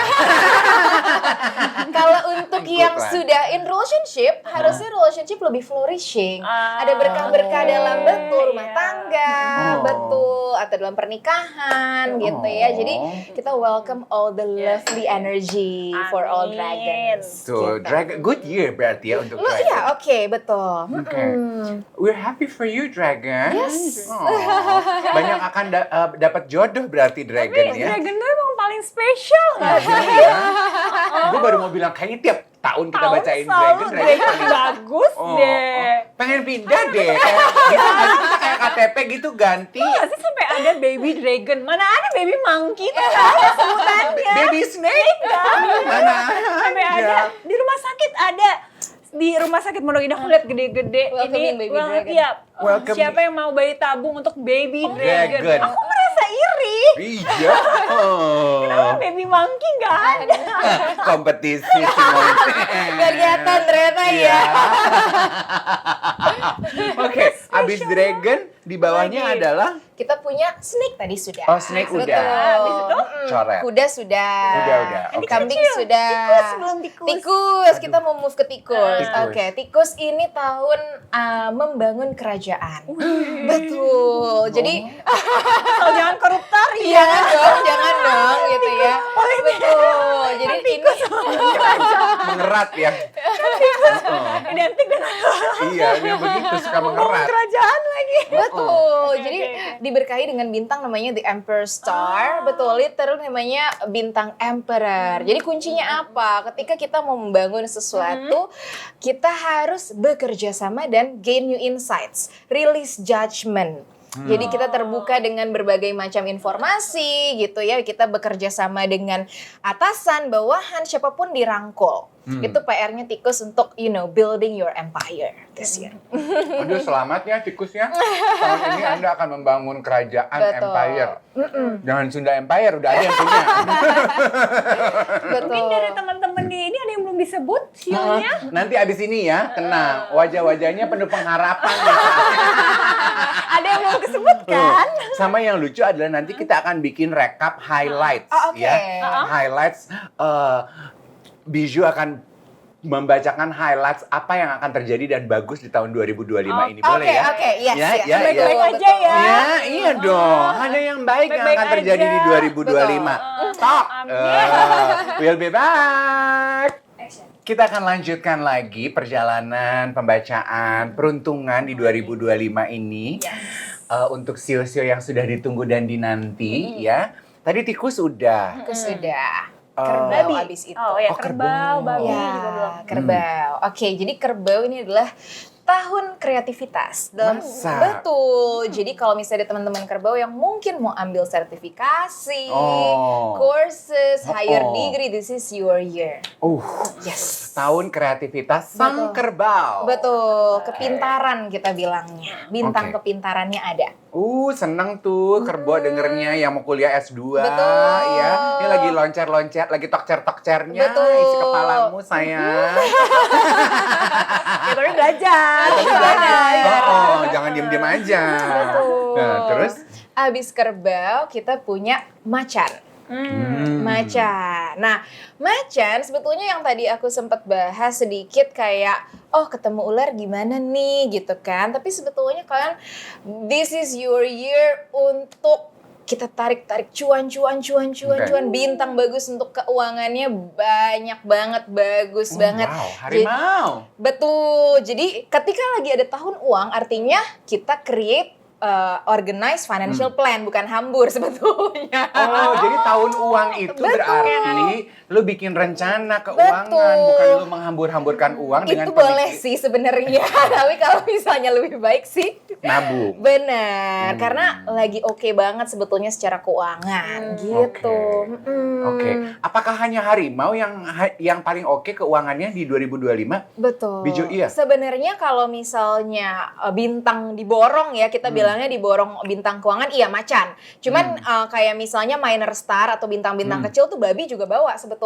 Kalau untuk Good yang one. sudah in relationship, harusnya relationship lebih flourishing. Ada berkah-berkah dalam betul rumah iya. tangga, Oh. betul atau dalam pernikahan gitu ya. Jadi kita welcome all the lovely energy for all Amin. dragons. Tuh, Gitu. dragon, good year berarti ya untuk Lu dragon. iya, oke, betul. Oke. We're happy for you, Dragon. Yes. Oh, banyak akan dapat jodoh berarti Dragon ya. Dragon tuh emang paling spesial nggak sih? Iya. Gue baru mau bilang kayaknya tiap tahun kita bacain Dragon paling bagus deh. pengen pindah deh. Kayak gitu nggak sih? Kita kayak KTP gitu ganti. Nggak sih sampai ada baby dragon? Mana ada baby monkey tuh nggak ada sebutannya. Baby snake. Mana Sampai ada di rumah sakit ada. Di rumah sakit Pondok Indah aku lihat gede-gede Welcoming ini. baby dragon. Iya. Welcome. Siapa yang mau bayi tabung untuk baby dragon? Dragon. Aku merasa iri. Iya. Oh. Kenapa baby monkey nggak ada? Kompetisi Simon. Gak kelihatan ternyata Iya. ya. Oke, abis Dragon di bawahnya Lagi. adalah Kita punya snake tadi sudah. Oh, snake Betul. udah. Habis itu? Coret. Kuda sudah. Kuda udah, oke. Kambing Kecil. sudah. Tikus belum tikus. Tikus, kita mau move ke tikus. Tikus. Oke, tikus ini tahun membangun kerajaan. Betul. Jadi Asal jangan koruptor ya. jangan dong gitu ya. Betul. Jadi ini Mengerat ya. Identik dengan Iya, yang begitu suka mengerat. kerajaan lagi. betul. Oke, Jadi oke. diberkahi dengan bintang namanya The Emperor Star. Betul, literal namanya bintang Emperor. Jadi kuncinya apa? Ketika kita mau membangun sesuatu, kita harus bekerja sama dan gain new insights, release judgment. Jadi kita terbuka dengan berbagai macam informasi gitu ya. Kita bekerja sama dengan atasan, bawahan, siapapun dirangkul. Itu PR-nya tikus untuk building your empire this year. Aduh, selamat ya tikusnya. Tahun ini Anda akan membangun kerajaan Betul. empire. Jangan Sunda Empire, udah ada yang punya. Betul. Mungkin dari teman-teman di ini ada yang belum disebut sionya. Nanti abis ini ya, tenang. Wajah-wajahnya penuh pengharapan. Ya. Ada yang belum disebut kan? Sama yang lucu adalah nanti kita akan bikin recap highlights. Oh, oke. Ya. Highlights, Biju akan membacakan highlights apa yang akan terjadi dan bagus di tahun 2025 ini. Boleh ya? Oke, yes, Ya, yes. ya, Baik-baik ya. aja ya. Ya, iya dong. Hanya yang baik yang Baik-baik akan terjadi aja. di 2025. Talk. We'll be back. Kita akan lanjutkan lagi perjalanan pembacaan peruntungan di 2025 ini. Untuk sio-sio yang sudah ditunggu dan dinanti ya. Tadi tikus udah. Tikus sudah. Oh. Kerbau abis itu. Oh ya, Oh, kerbau, kerbau. babi Ya, juga belum. kerbau. Oke, jadi kerbau ini adalah tahun kreativitas. Masa? Betul. Jadi kalau misalnya ada teman-teman kerbau yang mungkin mau ambil sertifikasi, courses, higher degree, this is your year. Yes. Tahun kreativitas sang Betul. kerbau. Betul, kepintaran kita bilangnya. Bintang Oke. kepintarannya ada. Seneng tuh kerbau dengernya yang mau kuliah S2. Betul. Ya. Ini lagi loncat-loncat, lagi tokcer-tokcernya. Betul. Isi kepalamu sayang. Ya tapi belajar. Jangan diem-diem aja. Betul. Nah, terus? Abis kerbau kita punya macan. Macan. Nah, macan sebetulnya yang tadi aku sempat bahas sedikit kayak, oh ketemu ular gimana nih gitu kan. Tapi sebetulnya kalian, this is your year untuk kita tarik cuan, bintang bagus untuk keuangannya banyak banget, bagus banget. Wow, harimau. Betul. Jadi ketika lagi ada tahun uang, artinya kita create organized financial plan, bukan hambur sebetulnya. Oh, jadi tahun uang itu berarti lu bikin rencana keuangan, bukan lu menghambur-hamburkan uang dengan itu boleh sih sebenarnya. Tapi kalau misalnya lebih baik sih nabung. Benar, karena lagi oke banget sebetulnya secara keuangan gitu. Oke. Apakah hanya harimau yang paling oke keuangannya di 2025? Betul. Biju, iya. Sebenarnya kalau misalnya bintang diborong ya, kita bilangnya diborong bintang keuangan, iya macan. Cuman kayak misalnya minor star atau bintang-bintang kecil tuh babi juga bawa sebetulnya.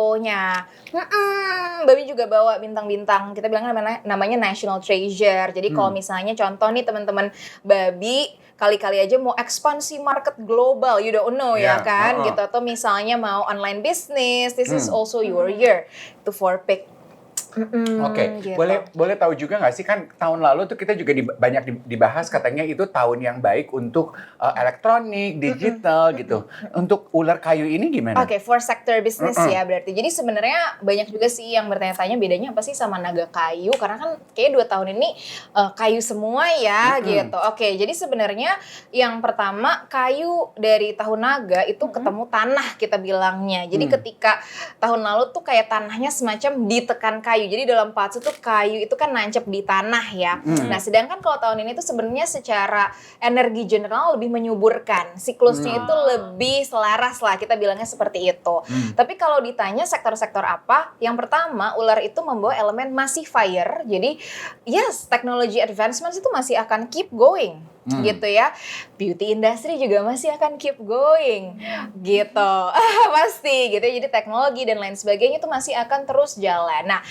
Babi juga bawa bintang-bintang. Kita bilangnya namanya national treasure. Jadi kalau misalnya contoh nih teman-teman, babi kali-kali aja mau ekspansi market global, you don't know ya kan, gitu. Atau misalnya mau online business, this is also your year to for pick. Oke, gitu. boleh tahu juga nggak sih, kan tahun lalu tuh kita juga banyak dibahas katanya itu tahun yang baik untuk elektronik, digital gitu. Untuk ular kayu ini gimana? Oke, for sector business ya berarti. Jadi sebenarnya banyak juga sih yang bertanya-tanya bedanya apa sih sama naga kayu, karena kan kayak 2 tahun ini kayu semua ya gitu. Oke, jadi sebenarnya yang pertama kayu dari tahun naga itu ketemu tanah kita bilangnya. Jadi ketika tahun lalu tuh kayak tanahnya semacam ditekan kayu. Jadi dalam patsu tuh kayu itu kan nancep di tanah ya. Nah, sedangkan kalau tahun ini tuh sebenarnya secara energi general lebih menyuburkan. Siklusnya itu lebih selaras lah, kita bilangnya seperti itu. Tapi kalau ditanya sektor-sektor apa, yang pertama ular itu membawa elemen masih fire. Jadi yes, technology advancements itu masih akan keep going. Gitu ya. Beauty industry juga masih akan keep going. Gitu. Pasti gitu. Jadi teknologi dan lain sebagainya itu masih akan terus jalan. Nah,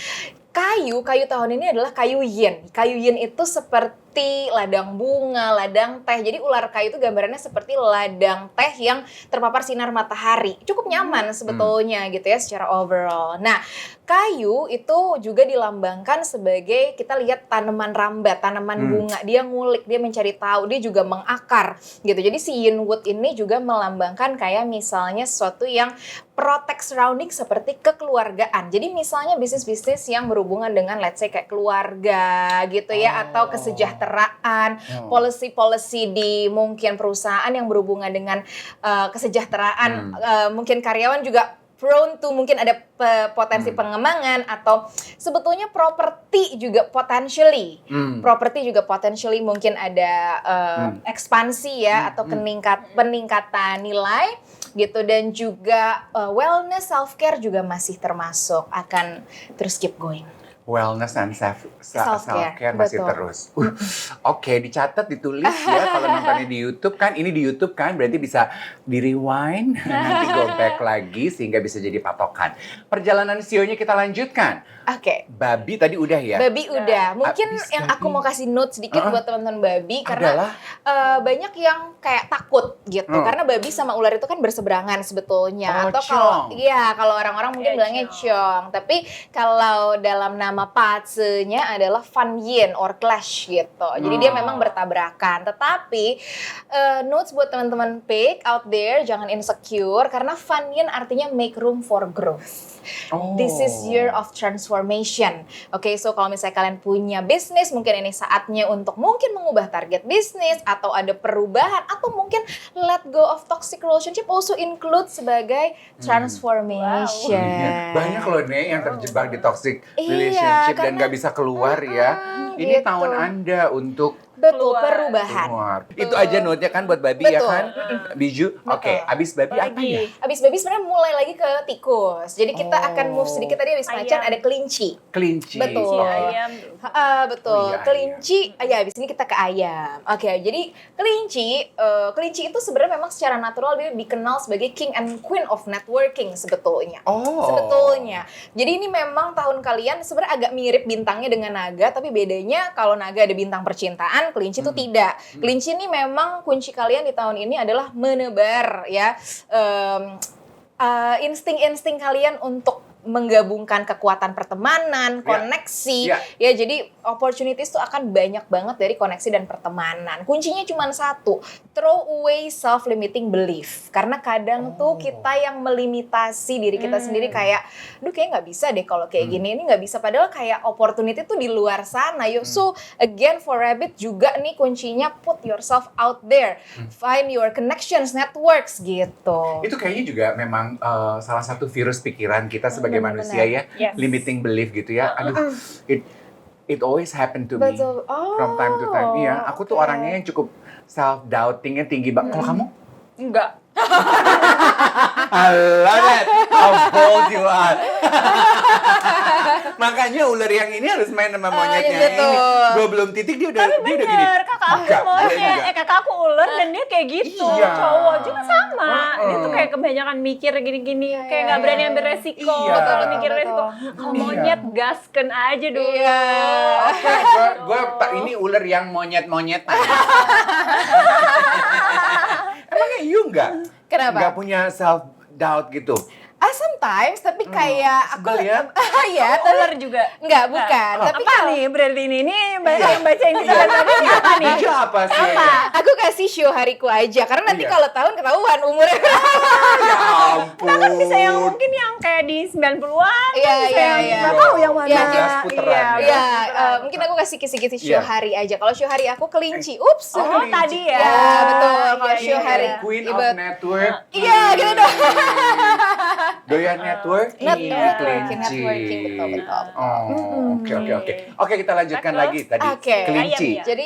kayu tahun ini adalah kayu yin. Kayu yin itu seperti ladang bunga, ladang teh. Jadi ular kayu itu gambarannya seperti ladang teh yang terpapar sinar matahari. Cukup nyaman sebetulnya gitu ya secara overall. Nah, kayu itu juga dilambangkan sebagai, kita lihat tanaman rambat, tanaman bunga. Dia ngulik, dia mencari tahu, dia juga mengakar gitu. Jadi si yin wood ini juga melambangkan kayak misalnya sesuatu yang protect surrounding seperti kekeluargaan. Jadi misalnya bisnis-bisnis yang berhubungan dengan let's say kayak keluarga gitu ya, atau kesejahteraan, policy-policy di mungkin perusahaan yang berhubungan dengan kesejahteraan, mungkin karyawan juga prone to mungkin ada potensi pengembangan, atau sebetulnya properti juga potentially. Properti juga potentially mungkin ada ekspansi ya, atau peningkatan nilai gitu, dan juga wellness, self care juga masih termasuk akan terus keep going. Wellness dan self-care masih terus. Oke, dicatat, ditulis ya kalau nontonnya di YouTube kan. Ini di YouTube kan, berarti bisa di-rewind, nanti go back lagi sehingga bisa jadi patokan. Perjalanan sionya kita lanjutkan. Oke. Babi tadi udah ya? Babi udah. Mungkin yang aku mau kasih note sedikit buat teman-teman babi, karena banyak yang kayak takut gitu. Karena babi sama ular itu kan berseberangan sebetulnya. Atau kalau orang-orang mungkin bilangnya ciong. Tapi kalau dalam nama patsunya adalah fan yin or clash gitu. Jadi dia memang bertabrakan. Tetapi notes buat teman-teman pig out there, jangan insecure, karena fan yin artinya make room for growth. This is year of transformation. Oke, so kalau misalnya kalian punya bisnis, mungkin ini saatnya untuk mungkin mengubah target bisnis, atau ada perubahan, atau mungkin let go of toxic relationship also include sebagai transformation. Banyak loh nih yang terjebak di toxic relationship dan nggak bisa keluar ya. Ini gitu. tahun Anda untuk perubahan. Itu aja note-nya kan buat babi ya kan? Biju. Oke, abis babi apa ya? Abis babi sebenarnya mulai lagi ke tikus. Jadi kita akan move sedikit, tadi abis macan ada kelinci. Kelinci. Betul. Ayam. Betul. Iya, kelinci. Ya abis ini kita ke ayam. Oke, jadi kelinci itu sebenarnya memang secara natural dia dikenal sebagai king and queen of networking sebetulnya. Sebetulnya. Jadi ini memang tahun kalian sebenarnya agak mirip bintangnya dengan naga, tapi bedanya kalau naga ada bintang percintaan, kelinci itu tidak. Kelinci ini memang kunci kalian di tahun ini adalah menebar ya. insting-insting kalian untuk menggabungkan kekuatan pertemanan, koneksi, ya jadi opportunities tuh akan banyak banget dari koneksi dan pertemanan. Kuncinya cuma satu, throw away self-limiting belief. Karena kadang tuh kita yang melimitasi diri kita sendiri kayak, duh kayak nggak bisa deh kalau kayak gini, ini nggak bisa. Padahal kayak opportunity tuh di luar sana. So again for Rabbit juga nih kuncinya put yourself out there, find your connections, networks gitu. Itu kayaknya juga memang salah satu virus pikiran kita sebagai manusia ya, limiting belief gitu ya. Aduh, it always happen to me from time to time. Iya, aku tuh orangnya yang cukup self doubtingnya tinggi banget. Kalau kamu? Enggak. I love it. How bold you are. Makanya ular yang ini harus main sama monyetnya ini. Gue belum titik dia udah gini. Kakak aku monyet, kakak aku ular dan dia kayak gitu. Cowok juga sama. Dia tuh kayak kebanyakan mikir gini-gini, kayak nggak berani ambil resiko, mikir resiko. Kalau monyet gasken aja dulu. Oke, gue ini ular yang monyet-monyetan. Emangnya you nggak? Kenapa? Nggak punya self doubt gitu? Sometimes, tapi kayak aku ya? Ular juga? Enggak, bukan. Tapi apa nih berarti ini yang baca ini tadi apa nih? Dia apa sih? Aku kasih show hariku aja, karena nanti kalau tahun ketahuan umurnya. Ya ampun. Nah kan bisa yang mungkin yang kayak di 90-an. Iya. Nggak tahu yang mana. Iya, mungkin aku kasih kisi-kisi show hari aja. Kalau show hari aku kelinci. Ups. Oh, tadi ya. Ya, betul. Kalau show hari Queen of Network. Iya, gitu dong. Doyan networking, kelinci. Networking, betul. Oke, kita lanjutkan lagi tadi. Kelinci. Jadi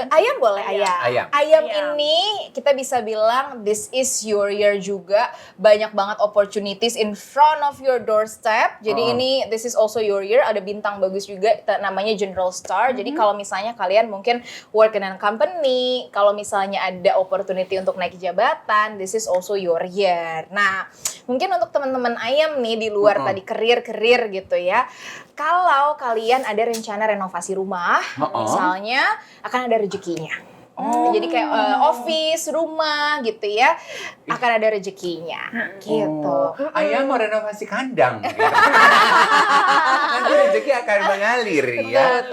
ayam boleh ayam. Ayam ini kita bisa bilang this is your year juga. Banyak banget opportunities in front of your doorstep. Jadi ini this is also your year. Ada bintang bagus juga namanya General Star. Jadi kalau misalnya kalian mungkin work in a company, kalau misalnya ada opportunity untuk naik jabatan, this is also your year. Nah, mungkin untuk teman-teman ayam nih di luar tadi karir gitu ya. Kalau kalian ada rencana renovasi rumah, misalnya akan ada rezekinya. Jadi kayak office, rumah gitu ya, akan ada rezekinya gitu. Ayam mau renovasi kandang. Gitu. Nanti rezeki akan mengalir ya.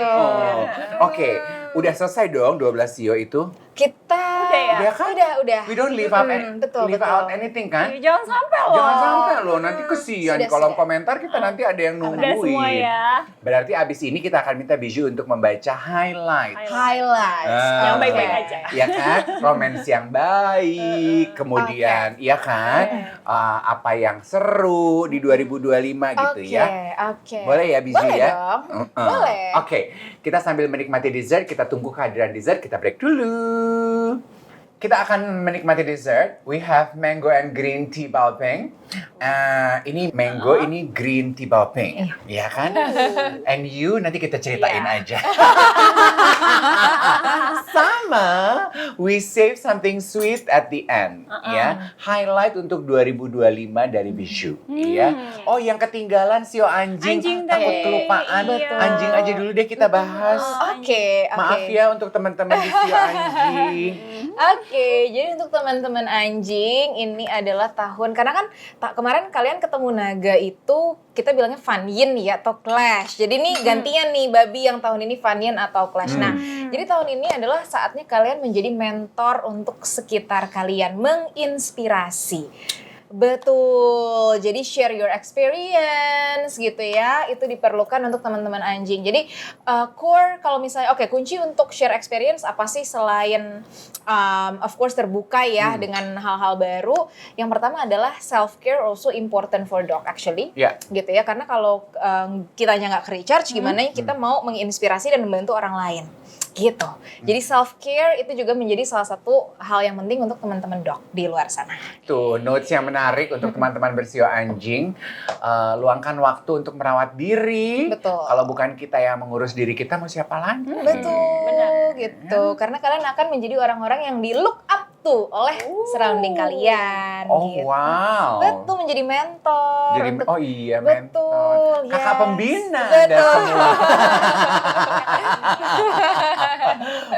Oke, udah selesai dong 12 CEO itu? Kita udah kan? Udah. We don't leave out anything kan? Jangan sampai loh. Jangan sampai loh, nanti kesian di kolom komentar kita nanti ada yang nungguin. Udah semua ya. Berarti abis ini kita akan minta Bijou untuk membaca highlight. Yang baik-baik aja. Iya kan? Romance yang baik, kemudian iya kan? Apa yang seru di 2025 gitu ya. Boleh ya Bijou ya? Boleh dong. Boleh. Oke, kita sambil menikmati dessert, kita tunggu kehadiran dessert, kita break dulu. Kita akan menikmati dessert. We have mango and green tea baopeng. Ini mango, ini green tea baopeng. Iya kan? And you, nanti kita ceritain aja. Sama, we save something sweet at the end. Ya, highlight untuk 2025 dari Bijou. Ya. Oh, yang ketinggalan sio anjing takut kelupaan. Anjing aja dulu deh kita bahas. Oke. Maaf ya untuk teman-teman di sio anjing. Oke, jadi untuk teman-teman anjing ini adalah tahun, karena kan kemarin kalian ketemu naga itu kita bilangnya Fan Yin ya atau Clash. Jadi ini gantian nih babi yang tahun ini Fan Yin atau Clash. Nah, jadi tahun ini adalah saatnya kalian menjadi mentor untuk sekitar kalian, menginspirasi. Betul, jadi share your experience gitu ya, itu diperlukan untuk teman-teman anjing. Jadi core kalau misalnya, kunci untuk share experience apa sih selain of course terbuka ya dengan hal-hal baru. Yang pertama adalah self care also important for dog actually, gitu ya. Karena kalau kitanya nggak ke-recharge, gimana kita mau menginspirasi dan membantu orang lain. Gitu. Jadi self care itu juga menjadi salah satu hal yang penting untuk teman-teman dog di luar sana. Tuh, notes yang menarik untuk teman-teman bersio anjing. Luangkan waktu untuk merawat diri. Betul. Kalau bukan kita yang mengurus diri kita, mau siapa lagi? Betul. Benar. Gitu. Karena kalian akan menjadi orang-orang yang di look up tuh oleh surrounding kalian. Oh, gitu. wow. Betul, menjadi mentor. Oh iya, betul, mentor. Kakak pembina. Betul. Anda semua.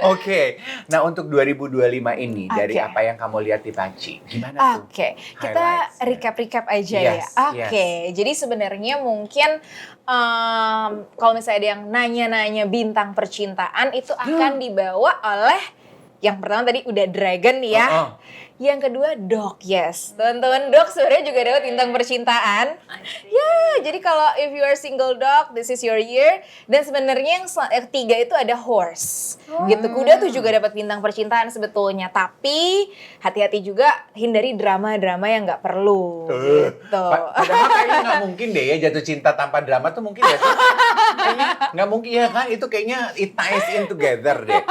Oke. Nah, untuk 2025 ini dari apa yang kamu lihat di Paci, gimana tuh? Oke, kita recap aja ya. Oke, jadi sebenarnya mungkin kalau misalnya ada yang nanya-nanya bintang percintaan itu akan dibawa oleh yang pertama tadi udah Dragon ya. Yang kedua dog, yes. Teman-teman dog sebenarnya juga dapat bintang percintaan. Ya, jadi kalau if you are single dog, this is your year. Dan sebenarnya yang ketiga itu ada horse. Gitu, kuda tuh juga dapat bintang percintaan sebetulnya. Tapi hati-hati juga hindari drama-drama yang nggak perlu. Gitu. Padahal kayaknya nggak mungkin deh ya jatuh cinta tanpa drama tuh mungkin ya sih. Kayaknya nggak mungkin ya kan, itu kayaknya it ties in together deh.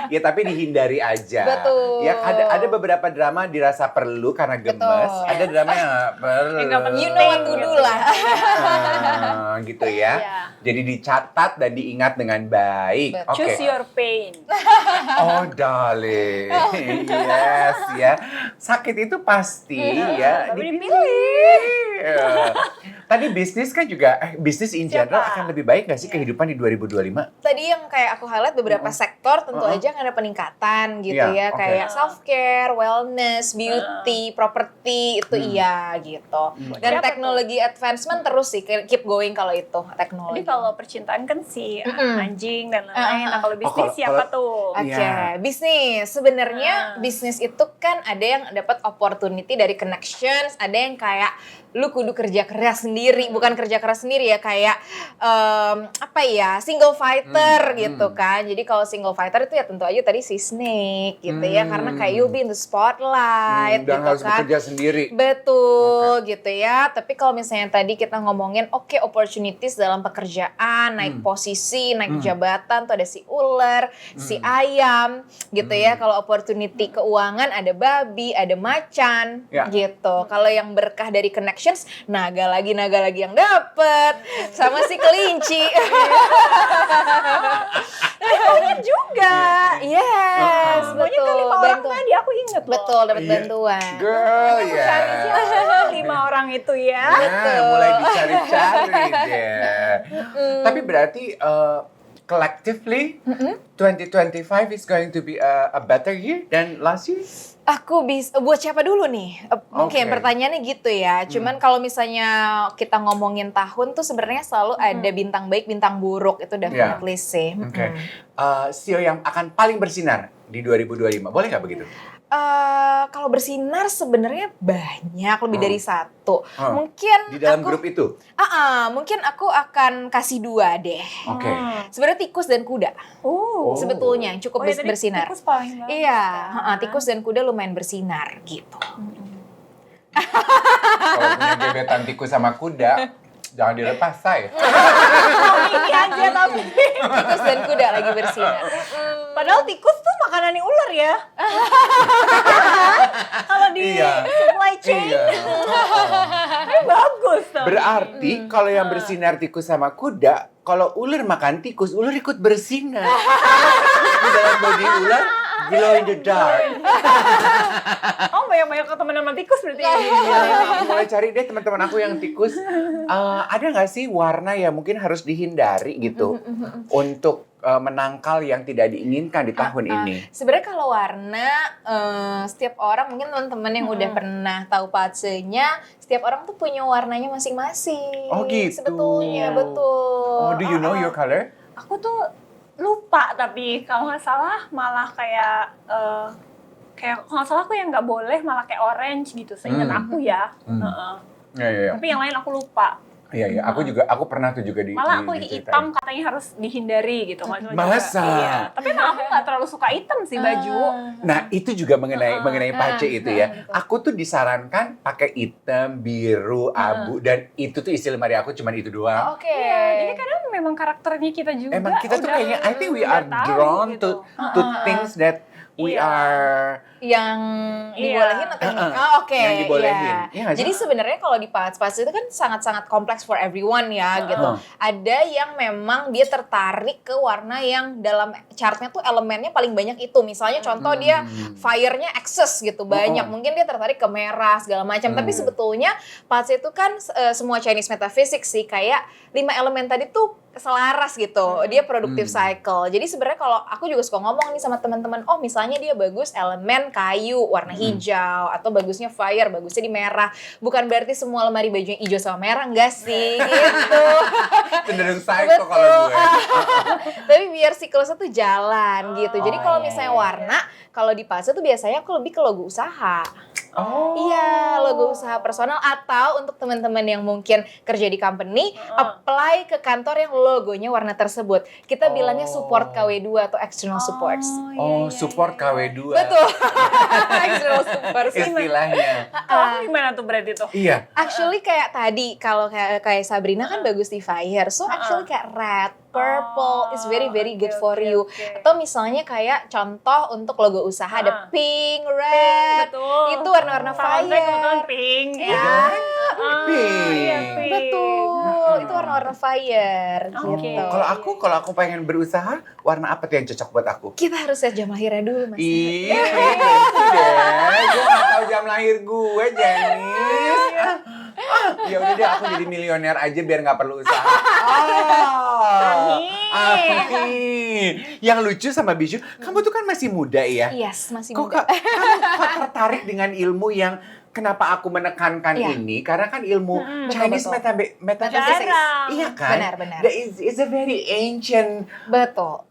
Ya tapi dihindari aja. Betul. Ya ada beberapa drama dirasa perlu karena gemes, ada drama yang nggak perlu. You know what to do lah. Gitu ya. Jadi dicatat dan diingat dengan baik. Choose your pain. Oh darling, yes ya. Sakit itu pasti ya dipilih. Tadi bisnis kan juga, bisnis in general akan lebih baik nggak sih kehidupan di 2025? Tadi yang kayak aku highlight beberapa sektor tentu aja kan ada peningkatan gitu ya. Kayak self-care, wellness, beauty, property, itu iya gitu. Dan teknologi advancement terus sih, keep going kalau itu teknologi. Jadi kalau percintaan kan si anjing dan lain-lain. Nah kalau bisnis siapa tuh? Oke, bisnis. Sebenarnya bisnis itu kan ada yang dapat opportunity dari connections, ada yang kayak lu kudu kerja keras sendiri, bukan kerja keras sendiri ya, kayak single fighter gitu kan. Jadi kalau single fighter itu ya tentu aja tadi si Snake gitu ya, karena kayak you'll be in the spotlight dan gitu harus kan. bekerja sendiri. Betul gitu ya. Tapi kalau misalnya tadi kita ngomongin opportunities dalam pekerjaan, naik posisi, naik jabatan tuh ada si ular, si ayam gitu ya. Kalau opportunity keuangan ada babi, ada macan gitu. Kalau yang berkah dari connection, naga lagi yang dapet sama si kelinci. Banyak juga. Yes, pokoknya kan 5 orang tadi aku inget loh. Betul, dapat bantuan. Girl, Cari siapa 5 orang itu ya. Mulai dicari-cari deh. Tapi berarti collectively 2025 is going to be a better year than last year? Aku bisa, buat siapa dulu nih? Mungkin pertanyaannya gitu ya. Cuman kalau misalnya kita ngomongin tahun tuh sebenarnya selalu ada bintang baik, bintang buruk. Itu definitely sih. CEO yang akan paling bersinar di 2025, boleh nggak begitu? Kalau bersinar sebenarnya banyak, lebih dari satu. Mungkin di dalam grup itu? Mungkin aku akan kasih 2 deh. Sebenarnya tikus dan kuda. Sebetulnya yang cukup bersinar. Tikus paling banget. Iya, tikus dan kuda lumayan bersinar gitu. Kalau punya gebetan tikus sama kuda, jangan dilepas say. Ini aja tapi. Tikus dan kuda lagi bersinar. Padahal tikus tuh makanannya ular ya. Kalau di supply chain. Bagus tuh. Berarti kalau yang bersinar tikus sama kuda, kalau ular makan tikus, ular ikut bersinar. Di dalam body ular, glow in the dark. Banyak-banyak ketemu sama tikus berarti. Mulai cari deh teman-teman aku yang tikus. Ada nggak sih warna yang mungkin harus dihindari gitu untuk menangkal yang tidak diinginkan di tahun ini? Sebenarnya kalau warna, setiap orang, mungkin teman-teman yang udah pernah tahu Patsenya, setiap orang tuh punya warnanya masing-masing. Oh gitu. Sebetulnya, betul. Do you know your color? Aku tuh lupa, tapi kalau nggak salah malah kayak kalau nggak salah aku yang nggak boleh malah kayak orange gitu, seingat aku ya. Tapi yang lain aku lupa. Iya, aku pernah tuh juga malah aku hitam katanya harus dihindari gitu. Masa? Iya. Tapi emang aku nggak terlalu suka hitam sih baju. Nah itu juga mengenai Pace itu ya. Aku tuh disarankan pakai hitam, biru, abu, dan itu tuh isi lemari aku cuma itu doang. Jadi kadang memang karakternya kita juga. Emang kita tuh kayaknya, I think we are drawn gitu. to things that we are yang dibolehin atau yang dibolehin. Jadi sebenarnya kalau di Pace itu kan sangat-sangat kompleks for everyone ya gitu. Ada yang memang dia tertarik ke warna yang dalam chartnya tuh elemennya paling banyak itu. Misalnya contoh dia fire-nya excess gitu banyak. Mungkin dia tertarik ke merah segala macam. Tapi sebetulnya Pace itu kan semua Chinese metaphysics sih, kayak 5 elemen tadi tuh selaras gitu. Dia productive cycle. Jadi sebenarnya kalau aku juga suka ngomong nih sama teman-teman, oh misalnya dia bagus elemen kayu warna hijau atau bagusnya fire, bagusnya di merah. Bukan berarti semua lemari bajunya hijau sama merah, enggak sih gitu. Cenderung psycho kalau gue. Tapi biar siklusnya tuh jalan gitu. Jadi kalau misalnya warna, kalau di Pace tuh biasanya aku lebih ke logo usaha. Iya, logo usaha personal atau untuk teman-teman yang mungkin kerja di company, apply ke kantor yang logonya warna tersebut. Kita bilangnya support KW2 atau external supports. Support KW2. Betul. External supports. Istilahnya. Kalau gimana tuh berarti tuh? Iya. Actually kayak tadi, kalau kayak Sabrina kan bagus di fire. So actually kayak red, purple is very good for you. Atau misalnya kayak contoh untuk logo usaha ada pink, red. Betul. Itu warna-warna fire. Kebetulan pink. Iya. Pink. Betul. Itu warna-warna fire gitu. Kalau aku pengen berusaha, warna apa tuh yang cocok buat aku? Kita harus lihat jam lahirnya dulu, Mas. Iya, deh. Gue gak tahu jam lahir gue, Janice. Ya udah deh, aku jadi milioner aja biar nggak perlu usaha. Amin. Yang lucu sama Bijou, kamu tuh kan masih muda ya? Yes, masih Kok muda. kamu tertarik dengan ilmu yang kenapa aku menekankan ini? Karena kan ilmu Chinese metaphysics. Iya kan? Benar. It's a very ancient. Betul.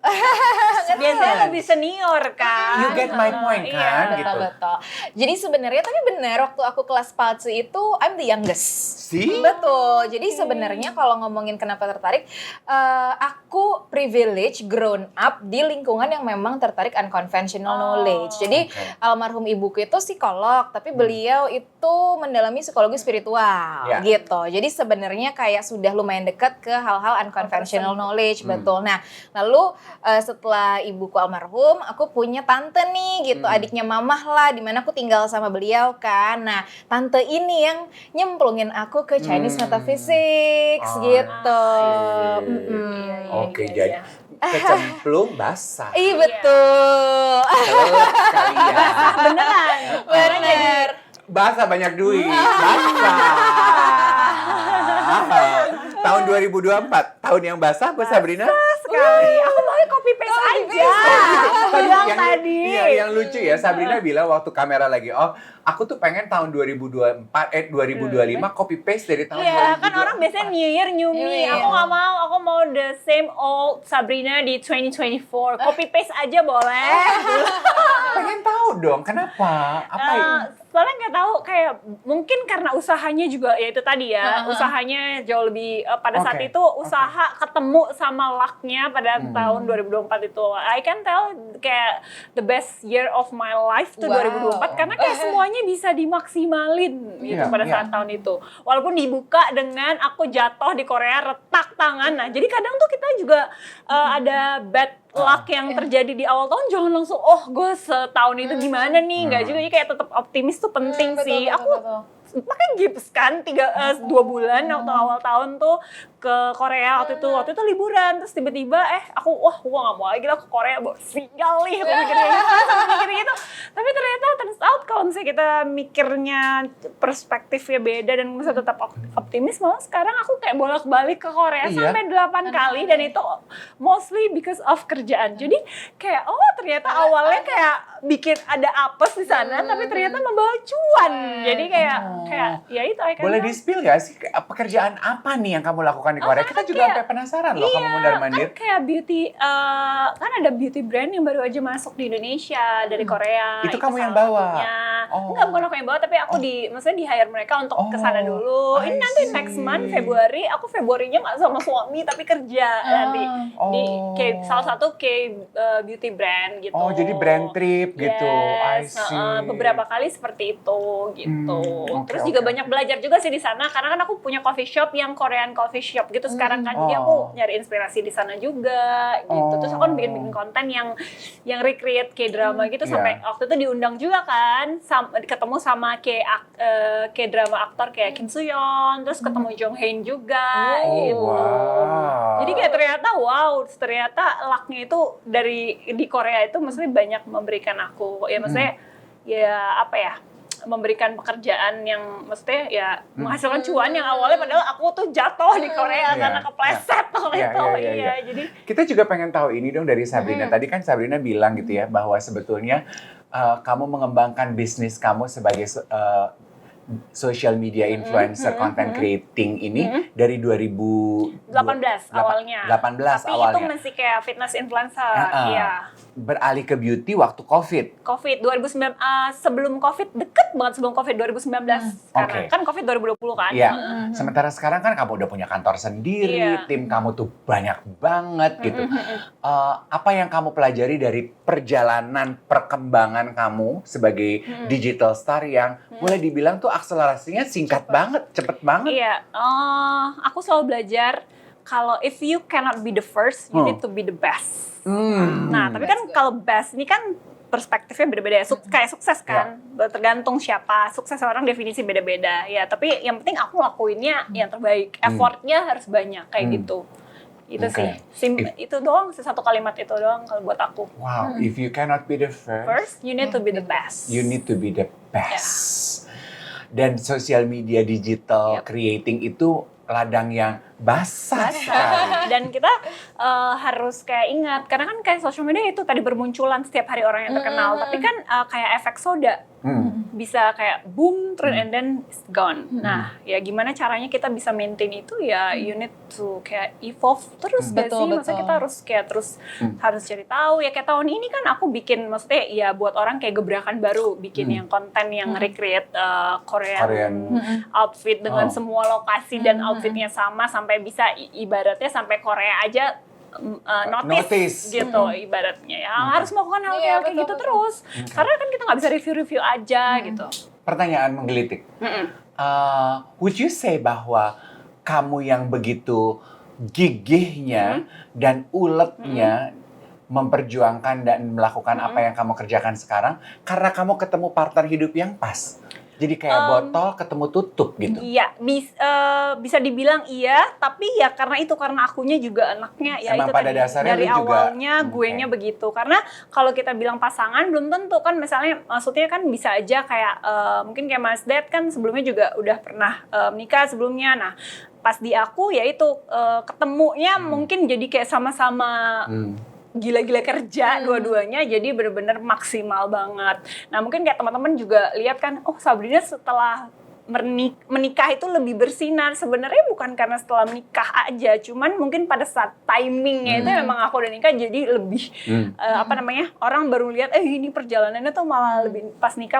Biasanya lebih senior kan. You get my point kan? Gitu. Betul. Jadi sebenarnya tapi benar waktu aku kelas Pace itu I'm the youngest. See? Betul. Jadi sebenarnya kalau ngomongin kenapa tertarik, aku privilege grown up di lingkungan yang memang tertarik unconventional knowledge. Jadi almarhum ibuku itu psikolog, tapi beliau itu mendalami psikologi spiritual gitu. Jadi sebenarnya kayak sudah lumayan dekat ke hal-hal unconventional knowledge, betul. Nah, lalu setelah ibuku almarhum, aku punya tante nih gitu, adiknya mamah lah, dimana aku tinggal sama beliau kan. Nah, tante ini yang nyemplungin aku ke Chinese metaphysics gitu. Oke, jadi kecemplung basah. Iya betul. Kalian. Beneran. Bener. Basah banyak duit. Basah. Tahun 2024, tahun yang basah buat Sabrina? Sekali. Aku mau copy paste aja. Bilang tadi. Iya, yang lucu ya, Sabrina bilang waktu kamera lagi off, aku tuh pengen tahun 2025 copy paste dari tahun 2024. Iya, kan orang biasanya New Year, New Me. Aku nggak mau, aku mau the same old Sabrina di 2024. Copy paste aja boleh. Pengen tahu dong, kenapa? Apa Soalnya nggak tahu, kayak mungkin karena usahanya juga ya itu tadi ya, usahanya jauh lebih pada saat itu usaha ketemu sama luck-nya pada tahun 2024 itu. I can tell kayak the best year of my life tuh 2024 karena kayak semuanya bisa dimaksimalin gitu pada saat tahun itu. Walaupun dibuka dengan aku jatuh di Korea retak tangan. Nah, jadi kadang tuh kita juga ada bad luck yang terjadi di awal tahun, jangan langsung gue setahun itu gimana nih, nggak juga. Jadi kayak tetap optimis tuh penting sih. Aku pakai gips kan 2 bulan waktu awal tahun tuh ke Korea waktu itu liburan, terus tiba-tiba aku gua nggak mau lagi lah ke Korea, sial nih aku mikir gitu. Tapi ternyata turns out kalau misalnya kita mikirnya perspektifnya beda dan bisa tetap optimis, malah sekarang aku kayak bolak-balik ke Korea sampai 8 kali, dan itu mostly because of kerjaan. Jadi kayak ternyata awalnya kayak bikin ada apes di sana, tapi ternyata membawa cuan. Jadi kayak ya itu boleh di-spill gak sih pekerjaan apa nih yang kamu lakukan di Korea? Kita juga sampai penasaran loh, kamu mondar-mandir. Kan kayak beauty, kan ada beauty brand yang baru aja masuk di Indonesia dari Korea. Itu kamu yang bawa? Enggak, bukan aku yang bawa, tapi aku maksudnya di-hire mereka untuk kesana dulu. Ini nanti next month Februari, aku Februarinya nggak sama suami tapi kerja nanti di kayak salah satu kayak beauty brand gitu. Oh, jadi brand trip gitu. I see. Beberapa kali seperti itu gitu. Terus juga banyak belajar juga sih di sana, karena kan aku punya coffee shop yang Korean coffee shop gitu sekarang kan. Jadi aku nyari inspirasi di sana juga gitu. Terus aku kan bikin konten yang recreate K-drama gitu, sampai waktu itu diundang juga kan, ketemu sama K-drama aktor kayak Kim Soo-yeon, terus ketemu Jong Hae juga gitu. Jadi kayak ternyata luck-nya itu di Korea itu maksudnya banyak memberikan aku, ya maksudnya ya apa ya, memberikan pekerjaan yang maksudnya ya menghasilkan cuan yang awalnya padahal aku tuh jatuh di Korea karena kepleset jadi kita juga pengen tahu ini dong dari Sabrina. Tadi kan Sabrina bilang gitu ya bahwa sebetulnya kamu mengembangkan bisnis kamu sebagai social media influencer, content creating ini dari 2018 awalnya. 18 Tapi awalnya. itu masih kayak fitness influencer, iya. Beralih ke beauty waktu COVID. COVID 2019 sebelum COVID, deket banget sebelum COVID 2019 karena kan COVID 2020 kan. Iya. Sementara sekarang kan kamu udah punya kantor sendiri, tim kamu tuh banyak banget gitu. Apa yang kamu pelajari dari perjalanan perkembangan kamu sebagai digital star yang boleh dibilang tuh akselerasinya singkat banget, cepet banget. Iya. Aku selalu belajar kalau if you cannot be the first, you need to be the best. Nah, tapi kan kalau best ini kan perspektifnya beda-beda ya. Kayak sukses kan, tergantung siapa. Sukses orang definisi beda-beda ya. Tapi yang penting aku lakuinnya yang terbaik. Effortnya harus banyak kayak gitu. Itu sih. Itu doang, satu kalimat itu doang kalau buat aku. Wow, if you cannot be the first, you need to be the best. You need to be the best. Dan social media digital creating itu ladang yang basah sekali. Dan kita harus kayak ingat, karena kan kayak social media itu tadi bermunculan setiap hari orang yang terkenal, tapi kan kayak efek soda. Bisa kayak boom, and then it's gone. Nah, ya gimana caranya kita bisa maintain itu ya, you need to kayak evolve terus gak sih? Maksudnya kita harus kayak terus harus cari tahu. Ya kayak tahun ini kan aku bikin, maksudnya ya buat orang kayak gebrakan baru, bikin yang konten yang recreate Korean outfit dengan semua lokasi dan outfitnya sama sampai bisa ibaratnya sampai Korea aja notice gitu ibaratnya ya harus melakukan hal kayak gitu terus karena kan kita nggak bisa review aja gitu. Pertanyaan menggelitik. Would you say bahwa kamu yang begitu gigihnya dan uletnya memperjuangkan dan melakukan apa yang kamu kerjakan sekarang karena kamu ketemu partner hidup yang pas? Jadi kayak botol ketemu tutup gitu. Iya, bisa dibilang iya, tapi ya karena akunya juga anaknya ya emang itu pada tadi dasarnya dari awalnya juga, guenya begitu. Karena kalau kita bilang pasangan belum tentu kan, misalnya maksudnya kan bisa aja kayak mungkin kayak Mas Dad kan sebelumnya juga udah pernah menikah sebelumnya. Nah, pas di aku ya itu ketemunya mungkin jadi kayak sama-sama gila-gila kerja dua-duanya, jadi benar-benar maksimal banget. Nah mungkin kayak teman-teman juga lihat kan, oh Sabrina setelah menikah itu lebih bersinar. Sebenarnya bukan karena setelah menikah aja, cuman mungkin pada saat timingnya itu memang aku udah nikah jadi lebih orang baru lihat ini perjalanannya tuh malah lebih pas nikah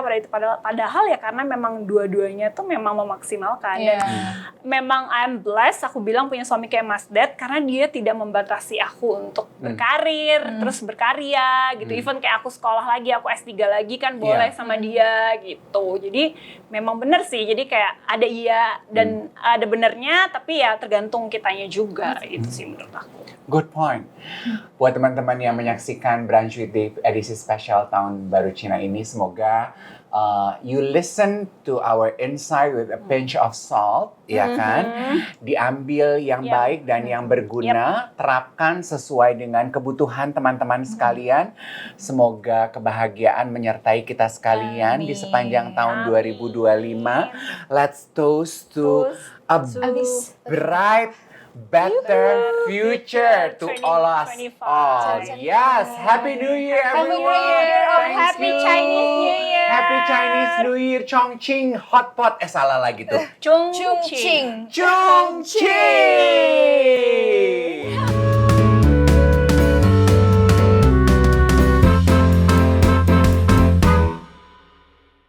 padahal ya karena memang dua-duanya tuh memang memaksimalkan dan memang I'm blessed, aku bilang punya suami kayak Mas Dad karena dia tidak membatasi aku untuk berkarir terus berkarya gitu. Even kayak aku sekolah lagi, aku S3 lagi kan boleh sama dia gitu. Jadi memang bener sih. Jadi kayak ada iya dan ada benernya, tapi ya tergantung kitanya juga. Itu sih menurut aku. Good point. Buat teman-teman yang menyaksikan Brunch with Dave edisi spesial Tahun Baru Cina ini, semoga you listen to our insight with a pinch of salt, ya kan? Diambil yang baik dan yang berguna, terapkan sesuai dengan kebutuhan teman-teman sekalian. Semoga kebahagiaan menyertai kita sekalian di sepanjang tahun 2025. Let's toast to a bright, better future to all us all. Yes, Happy New Year everyone. Happy Chinese New Year. Happy Chinese New Year, Chongqing Hotpot. Salah lagi tuh. Chongqing. Chongqing.